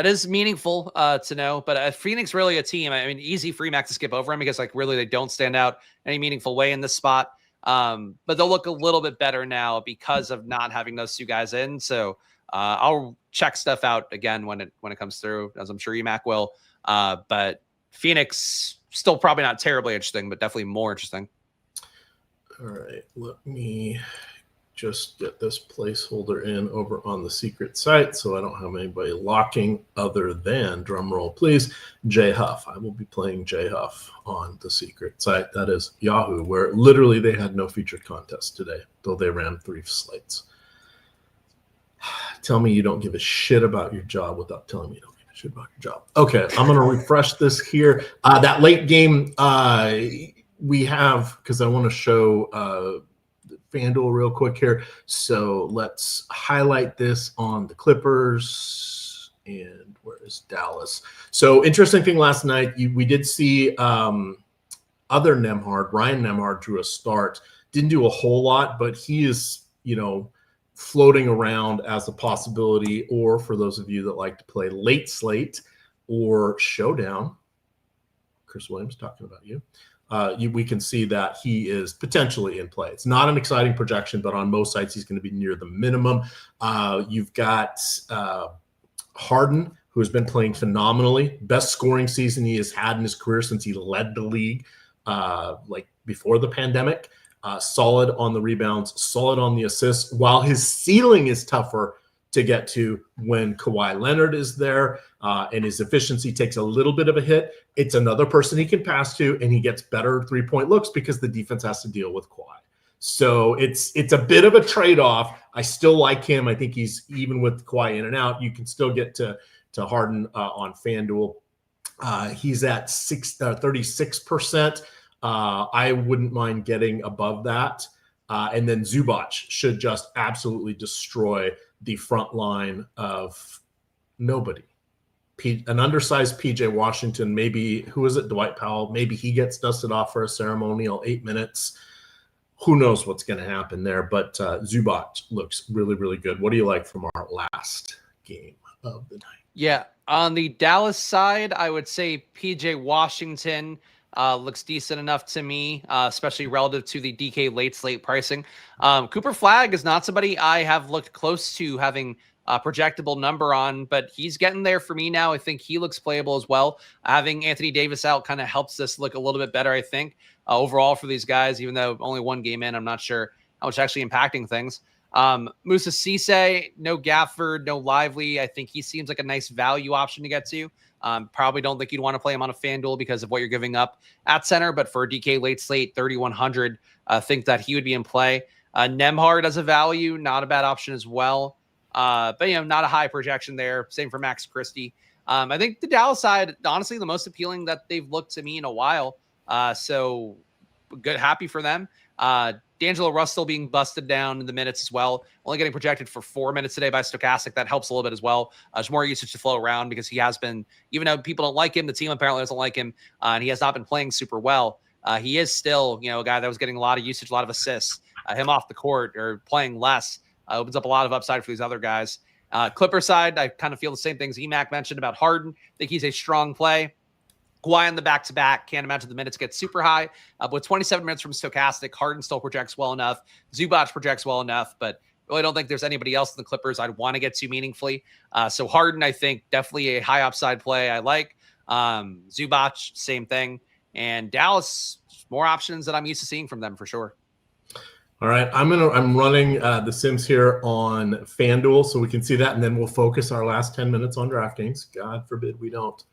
is meaningful to know. But Phoenix really a team. I mean, easy for Emac to skip over him because really they don't stand out any meaningful way in this spot. But they'll look a little bit better now because of not having those 2 guys in. So I'll check stuff out again when it comes through, as I'm sure Emac will. But Phoenix still probably not terribly interesting, but definitely more interesting. All right, let me just get this placeholder in over on the secret site so I don't have anybody locking other than, drumroll please, J Huff. I will be playing J Huff on the secret site. That is Yahoo, where literally they had no featured contest today, though they ran 3 slates. Tell me you don't give a shit about your job without telling me you don't give a shit about your job. Okay, I'm going to refresh this here. That late game we have, because I want to show FanDuel real quick here. So let's highlight this on the Clippers. And where is Dallas? So interesting thing last night, we did see other Nembhard. Ryan Nembhard drew a start. Didn't do a whole lot, but he is, floating around as a possibility, or for those of you that like to play late slate or showdown. Chris Williams talking about you. We can see that he is potentially in play. It's not an exciting projection, but on most sites, he's going to be near the minimum. You've got Harden, who has been playing phenomenally. Best scoring season he has had in his career since he led the league, before the pandemic. Solid on the rebounds, solid on the assists, while his ceiling is tougher to get to when Kawhi Leonard is there, and his efficiency takes a little bit of a hit. It's another person he can pass to, and he gets better 3-point looks because the defense has to deal with Kawhi. So it's a bit of a trade-off. I still like him. I think he's, even with Kawhi in and out, you can still get to Harden on FanDuel. He's at 36%. I wouldn't mind getting above that. And then Zubac should just absolutely destroy the front line of nobody. An undersized PJ Washington, maybe, who is it? Dwight Powell. Maybe he gets dusted off for a ceremonial 8 minutes. Who knows what's going to happen there? But Zubac looks really, really good. What do you like from our last game of the night? Yeah, on the Dallas side, I would say PJ Washington looks decent enough to me, especially relative to the DK late slate pricing. Cooper Flagg is not somebody I have looked close to having a projectable number on, but he's getting there for me now. I think he looks playable as well. Having Anthony Davis out kind of helps this look a little bit better, I think, overall for these guys, even though only one game in, I'm not sure how much actually impacting things. Musa Cisse, no Gafford, no Lively. I think he seems like a nice value option to get to. Probably don't think you'd want to play him on a FanDuel because of what you're giving up at center, but for a DK late slate, 3,100, think that he would be in play. Nembhard as a value, not a bad option as well. But, not a high projection there. Same for Max Christie. I think the Dallas side, honestly, the most appealing that they've looked to me in a while. So good, happy for them. D'Angelo Russell being busted down in the minutes as well. Only getting projected for 4 minutes today by Stokastic. That helps a little bit as well. There's more usage to flow around because he has been, even though people don't like him, the team apparently doesn't like him, and he has not been playing super well. He is still, a guy that was getting a lot of usage, a lot of assists. Him off the court or playing less opens up a lot of upside for these other guys. Clipper side, I kind of feel the same things Emac mentioned about Harden. I think he's a strong play. Kawhi on the back-to-back. Can't imagine the minutes get super high. But with 27 minutes from Stokastic, Harden still projects well enough. Zubac projects well enough, but really don't think there's anybody else in the Clippers I'd want to get to meaningfully. So Harden, I think, definitely a high upside play I like. Zubac, same thing. And Dallas, more options that I'm used to seeing from them for sure. All right, I'm running the Sims here on FanDuel so we can see that, and then we'll focus our last 10 minutes on DraftKings. God forbid we don't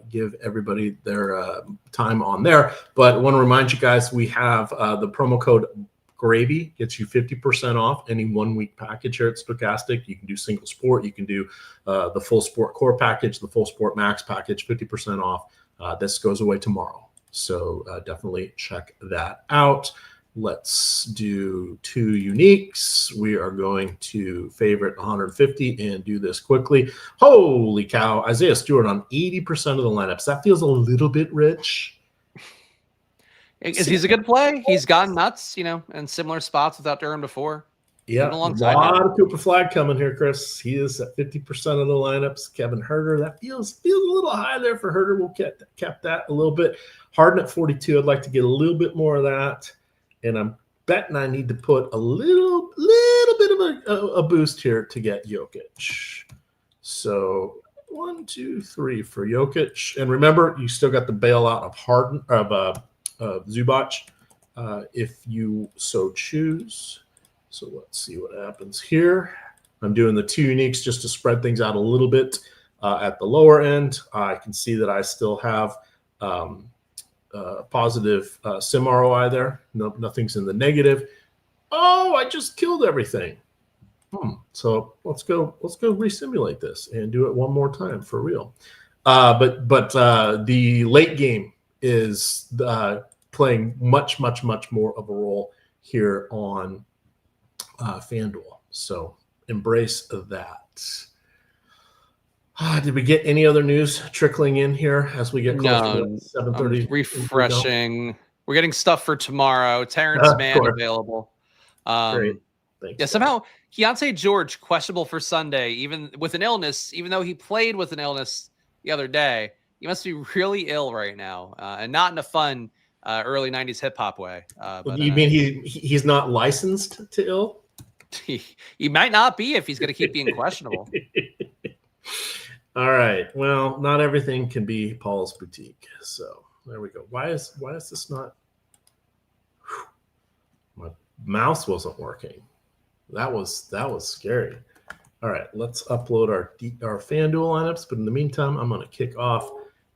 give everybody their time on there. But I want to remind you guys, we have the promo code GRAVY gets you 50% off any 1 week package here at Stokastic. You can do single sport, you can do the full sport core package, the full sport max package, 50% off. This goes away tomorrow, so definitely check that out. Let's do 2 uniques. We are going to favorite 150 and do this quickly. Holy cow. Isaiah Stewart on 80% of the lineups. That feels a little bit rich. He's a good play. He's gotten nuts, in similar spots without Durham before. Yeah, a lot of Cooper Flagg coming here, Chris. He is at 50% of the lineups. Kevin Huerter, that feels a little high there for Huerter. We'll kept that a little bit. Harden at 42. I'd like to get a little bit more of that. And I'm betting I need to put a little bit of a boost here to get Jokic. So 1, 2, 3 for Jokic. And remember, you still got the bailout of Harden of Zubac if you so choose. So let's see what happens here. I'm doing the 2 uniques just to spread things out a little bit at the lower end. I can see that I still have positive sim ROI there. No, nothing's in the negative. Oh, I just killed everything. So let's go resimulate this and do it one more time for real. But the late game is playing much more of a role here on FanDuel. So embrace that. Did we get any other news trickling in here as we get close to 7:30? Refreshing. We're getting stuff for tomorrow. Terrence Mann available. Great. Thanks. Yeah, somehow Keontae George questionable for Sunday, even with an illness, even though he played with an illness the other day. He must be really ill right now, and not in a fun early 90s hip hop way. But you mean he's not licensed to ill? He might not be if he's going to keep being questionable. All right. Well, not everything can be Paul's boutique. So there we go. Why is this not? My mouse wasn't working. That was scary. All right. Let's upload our FanDuel lineups. But in the meantime, I'm going to kick off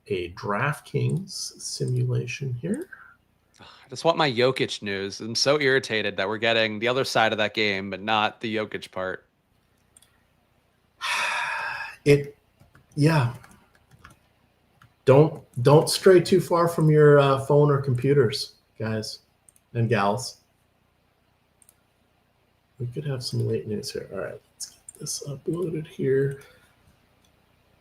a DraftKings simulation here. just want my Jokic news. I'm so irritated that we're getting the other side of that game, but not the Jokic part. Yeah. Don't stray too far from your phone or computers, guys and gals. We could have some late news here. All right, let's get this uploaded here.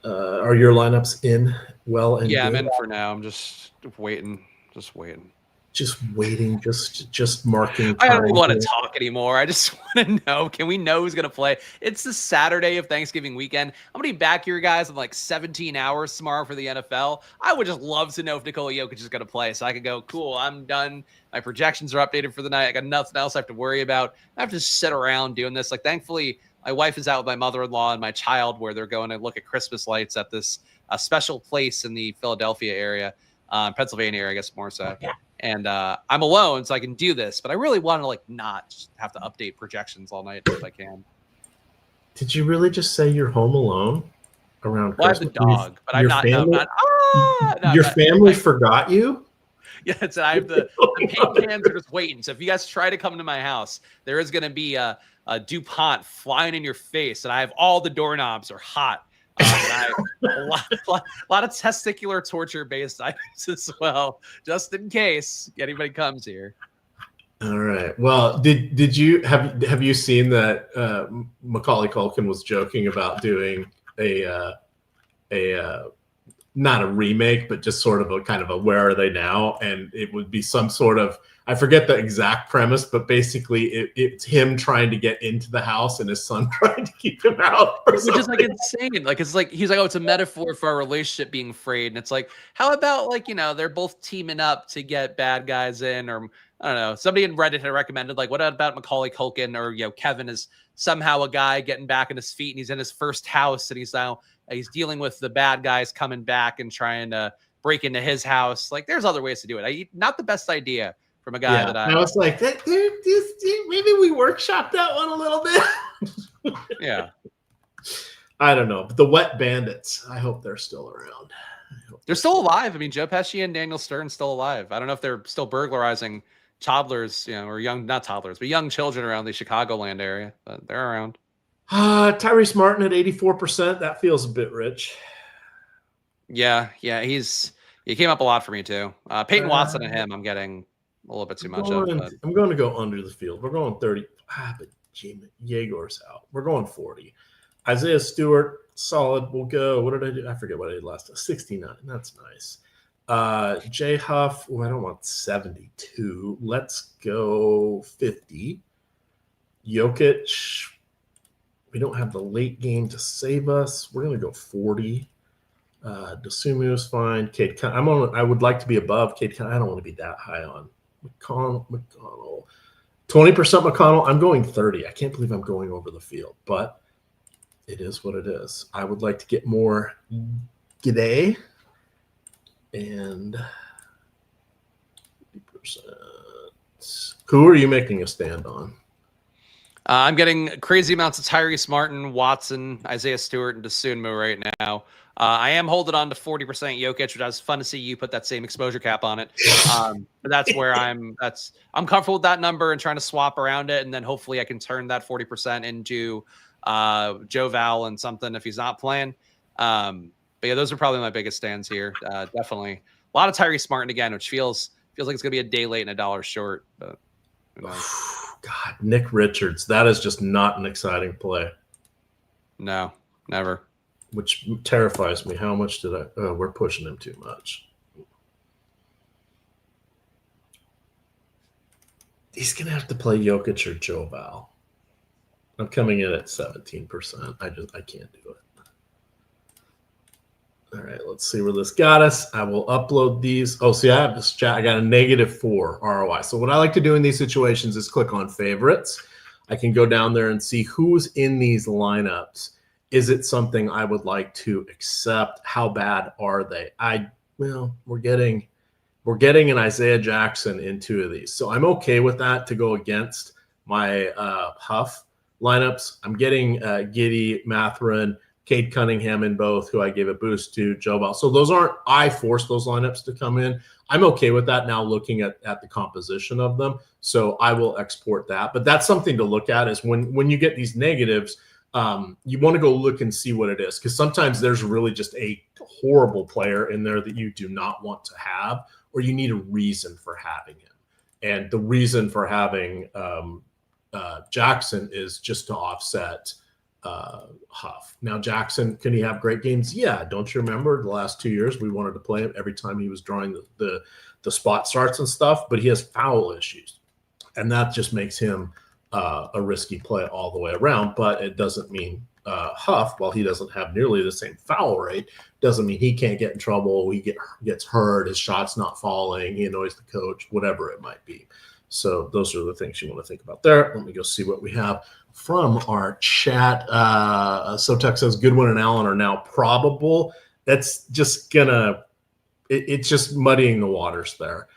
Are your lineups in well and yeah, good? I'm in for now. I'm just waiting. Just waiting. Just marking. I don't want to talk anymore. I just want to know. Can we know who's going to play? It's the Saturday of Thanksgiving weekend. I'm going to be back here, guys, in like 17 hours tomorrow for the NFL. I would just love to know if Nikola Jokic is going to play so I can go, cool, I'm done. My projections are updated for the night. I got nothing else I have to worry about. I have to sit around doing this. Like, thankfully, my wife is out with my mother-in-law and my child where they're going to look at Christmas lights at this special place in the Philadelphia area, Pennsylvania area, I guess more so. Yeah. And I'm alone, so I can do this. But I really want to not have to update projections all night if I can. Did you really just say you're home alone around Christmas? I have the dog, but I'm not. Your family forgot you? Yes, I have the paint cans are just waiting. So if you guys try to come to my house, there is going to be a DuPont flying in your face, and I have all the doorknobs are hot. And I have a lot of testicular torture based items as well, just in case anybody comes here. All right. Well, did you have you seen that Macaulay Culkin was joking about doing a not a remake, but just sort of a kind of a Where Are They Now? And it would be some sort of, I forget the exact premise, but basically it's him trying to get into the house and his son trying to keep him out. Which is like insane. Like, it's like, he's like, oh, it's a metaphor for our relationship being frayed. And it's like, how about they're both teaming up to get bad guys in, or I don't know. Somebody in Reddit had recommended, like, what about Macaulay Culkin or, Kevin is somehow a guy getting back on his feet and he's in his first house and he's dealing with the bad guys coming back and trying to break into his house. Like, there's other ways to do it. Not the best idea from a guy that I was like, maybe we workshopped that one a little bit. Yeah. I don't know. But the Wet Bandits, I hope they're still around. They're still alive. I mean, Joe Pesci and Daniel Stern still alive. I don't know if they're still burglarizing toddlers, or not toddlers, but young children around the Chicagoland area, but they're around. Tyrese Martin at 84%. That feels a bit rich. Yeah. He came up a lot for me too. Peyton Watson and him, I'm getting a little bit too much of. But I'm going to go under the field. We're going 30. But Jaegor's out. We're going 40. Isaiah Stewart, solid. We'll go. What did I do? I forget what I did last time. 69. That's nice. Jay Huff. Oh, I don't want 72. Let's go 50. Jokic. We don't have the late game to save us. We're going to go 40. Dosumu is fine. Cade, I would like to be above Cade. I don't want to be that high on McConnell. 20% McConnell. I'm going 30. I can't believe I'm going over the field, but it is what it is. I would like to get more G'day and 50%. Who are you making a stand on? I'm getting crazy amounts of Tyrese Martin, Watson, Isaiah Stewart, and Dosunmu right now. I am holding on to 40% Jokic, which was fun to see you put that same exposure cap on it. But that's where I'm comfortable with that number and trying to swap around it. And then hopefully I can turn that 40% into Joe Val and something if he's not playing. But yeah, those are probably my biggest stands here. Definitely a lot of Tyrese Martin again, which feels like it's gonna be a day late and a dollar short. But who knows? God, Nick Richards. That is just not an exciting play. No, never. Which terrifies me. How much did I? Oh, we're pushing him too much. He's gonna have to play Jokic or Joe Val. I'm coming in at 17%. I can't do it. All right, let's see where this got us. I will upload these. Oh, see, I have this chat. I got a -4 ROI. So what I like to do in these situations is click on favorites. I can go down there and see who's in these lineups. Is it something I would like to accept? How bad are they? We're getting an Isaiah Jackson in 2 of these. So I'm okay with that to go against my Huff lineups. I'm getting Giddey, Mathurin, Cade Cunningham in both, who I gave a boost to, Joe Bell. So I forced those lineups to come in. I'm okay with that now looking at the composition of them. So I will export that. But that's something to look at is when you get these negatives, you want to go look and see what it is. Because sometimes there's really just a horrible player in there that you do not want to have, or you need a reason for having him. And the reason for having Jackson is just to offset Huff. Now, Jackson, can he have great games? Yeah. Don't you remember the last 2 years we wanted to play him every time he was drawing the spot starts and stuff, but he has foul issues. And that just makes him a risky play all the way around. But it doesn't mean Huff, while he doesn't have nearly the same foul rate, doesn't mean he can't get in trouble. He gets hurt, his shot's not falling, he annoys the coach, whatever it might be. So those are the things you want to think about there. Let me go see what we have from our chat. Sotek says Goodwin and Allen are now probable. That's just it's just muddying the waters there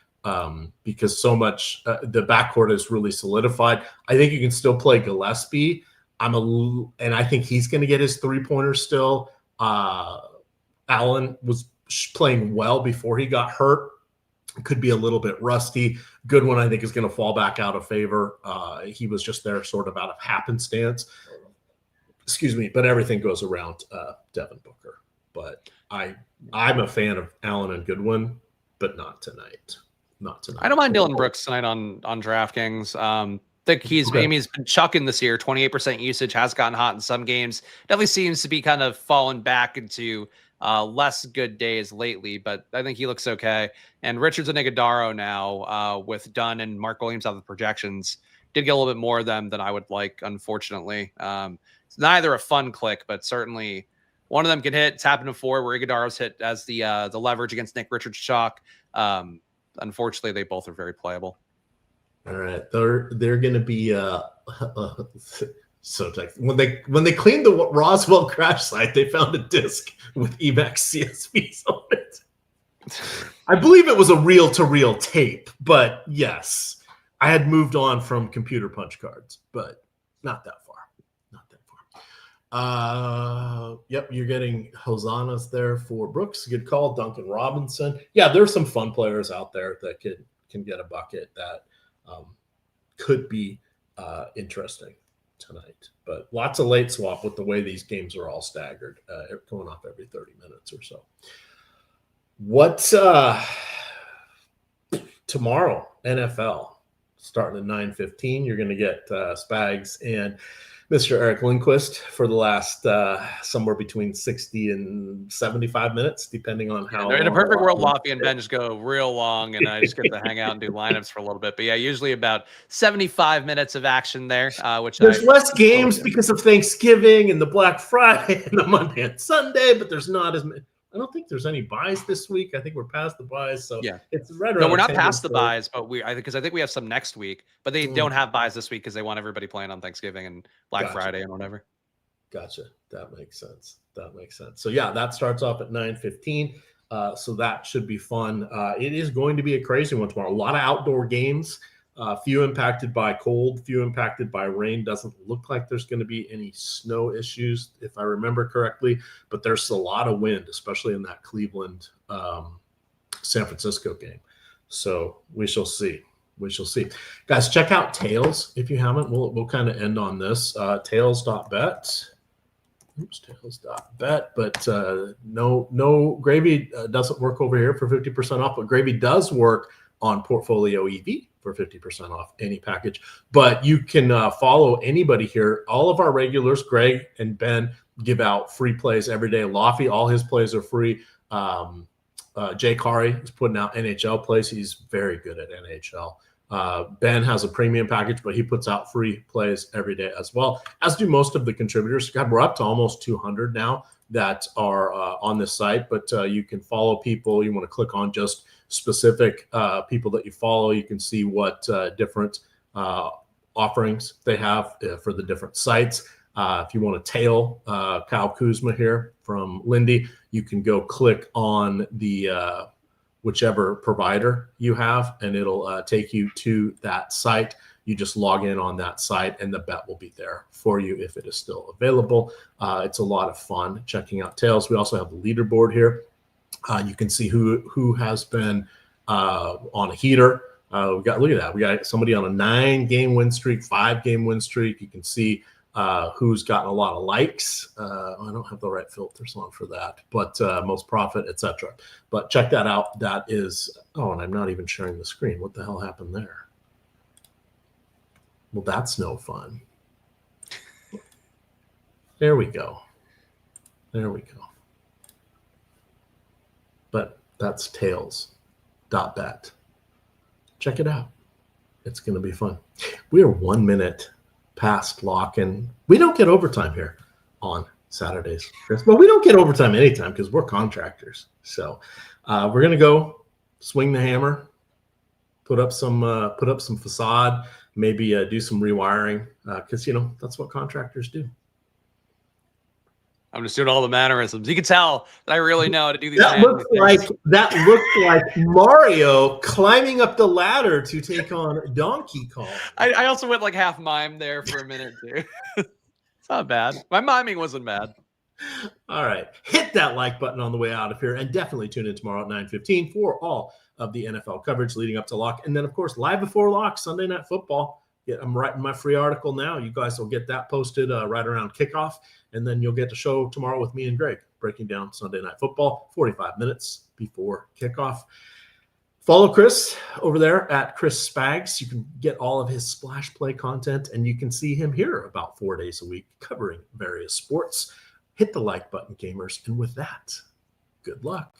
because so much the backcourt is really solidified. I think you can still play Gillespie. And I think he's going to get his 3-pointers still. Allen was playing well before he got hurt. Could be a little bit rusty. Goodwin, I think, is going to fall back out of favor. He was just there sort of out of happenstance. Excuse me, but everything goes around Devin Booker. But I'm a fan of Allen and Goodwin, but not tonight. Not tonight. I don't mind Dylan Brooks tonight on DraftKings. I think he's been chucking this year. 28% usage, has gotten hot in some games. Definitely seems to be kind of fallen back into less good days lately, but I think he looks okay. And Richards and Iguodala now with Dunn and Mark Williams out of the projections did get a little bit more of them than I would like, unfortunately. It's neither a fun click, but certainly one of them can hit. It's happened before where Iguodala's hit as the leverage against Nick Richards' chalk. Unfortunately, they both are very playable. All right, they're going to be so tough. When they cleaned the Roswell crash site, they found a disc with Emac CSVs on it. I believe it was a reel-to-reel tape, but yes, I had moved on from computer punch cards, but not that far. Not that far. Yep, you're getting Hosannas there for Brooks. Good call. Duncan Robinson. Yeah, there's some fun players out there that can get a bucket that could be interesting tonight. But lots of late swap with the way these games are all staggered, going off every 30 minutes or so. What tomorrow, NFL, starting at 9:15, you're going to get Spags and Mr. Eric Lindquist for the last somewhere between 60 and 75 minutes, depending on how. In a perfect world, Lofty and Ben just go real long, and I just get to hang out and do lineups for a little bit. But yeah, usually about 75 minutes of action there. Which there's less games because of Thanksgiving and the Black Friday and the Monday and Sunday, but there's not as many. I don't think there's any buys this week. I think we're past the buys, so yeah, it's right around. No, we're not past the buys, but I think we have some next week. But they don't have buys this week because they want everybody playing on Thanksgiving and Black Friday and whatever. Gotcha. That makes sense. So yeah, that starts off at 9:15. So that should be fun. It is going to be a crazy one tomorrow. A lot of outdoor games. Few impacted by cold, few impacted by rain. Doesn't look like there's going to be any snow issues, if I remember correctly. But there's a lot of wind, especially in that Cleveland, San Francisco game. So we shall see. Guys, check out Tails if you haven't. We'll kind of end on this. Tails.bet. Tails.bet. But no Gravy doesn't work over here for 50% off. But Gravy does work on Portfolio EV for 50% off any package. But you can follow anybody here. All of our regulars, Greg and Ben, give out free plays every day. Lofty, all his plays are free. Jay Kari is putting out NHL plays. He's very good at NHL. Ben has a premium package, but he puts out free plays every day as well, as do most of the contributors. God, we're up to almost 200 now that are on this site, but you can follow people. You want to click on just specific people that you follow. You can see what different offerings they have for the different sites. If you want to tail Kyle Kuzma here from Lindy, you can go click on the whichever provider you have, and it'll take you to that site. You just log in on that site, and the bet will be there for you if it is still available. It's a lot of fun checking out tails. We also have the leaderboard here. You can see who has been on a heater. Look at that. We got somebody on a 9-game win streak, 5-game win streak. You can see who's gotten a lot of likes. I don't have the right filters on for that, but most profit, etc. But check that out. That is, and I'm not even sharing the screen. What the hell happened there? Well, that's no fun. There we go. But that's tails.bet. Check it out. It's going to be fun. We are 1 minute past lock, and we don't get overtime here on Saturdays, Chris. Well, we don't get overtime anytime because we're contractors. So we're going to go swing the hammer, put up some facade, maybe do some rewiring because, that's what contractors do. I'm just doing all the mannerisms. You can tell that I really know how to do these. That looks like Mario climbing up the ladder to take on Donkey Kong. I also went like half mime there for a minute too. It's not bad. My miming wasn't bad. All right. Hit that like button on the way out of here, and definitely tune in tomorrow at 9:15 for all of the NFL coverage leading up to lock. And then, of course, live before lock, Sunday Night Football. I'm writing my free article now. You guys will get that posted right around kickoff. And then you'll get the show tomorrow with me and Greg breaking down Sunday Night Football 45 minutes before kickoff. Follow Chris over there at Chris Spags. You can get all of his splash play content, and you can see him here about 4 days a week covering various sports. Hit the like button, gamers. And with that, good luck.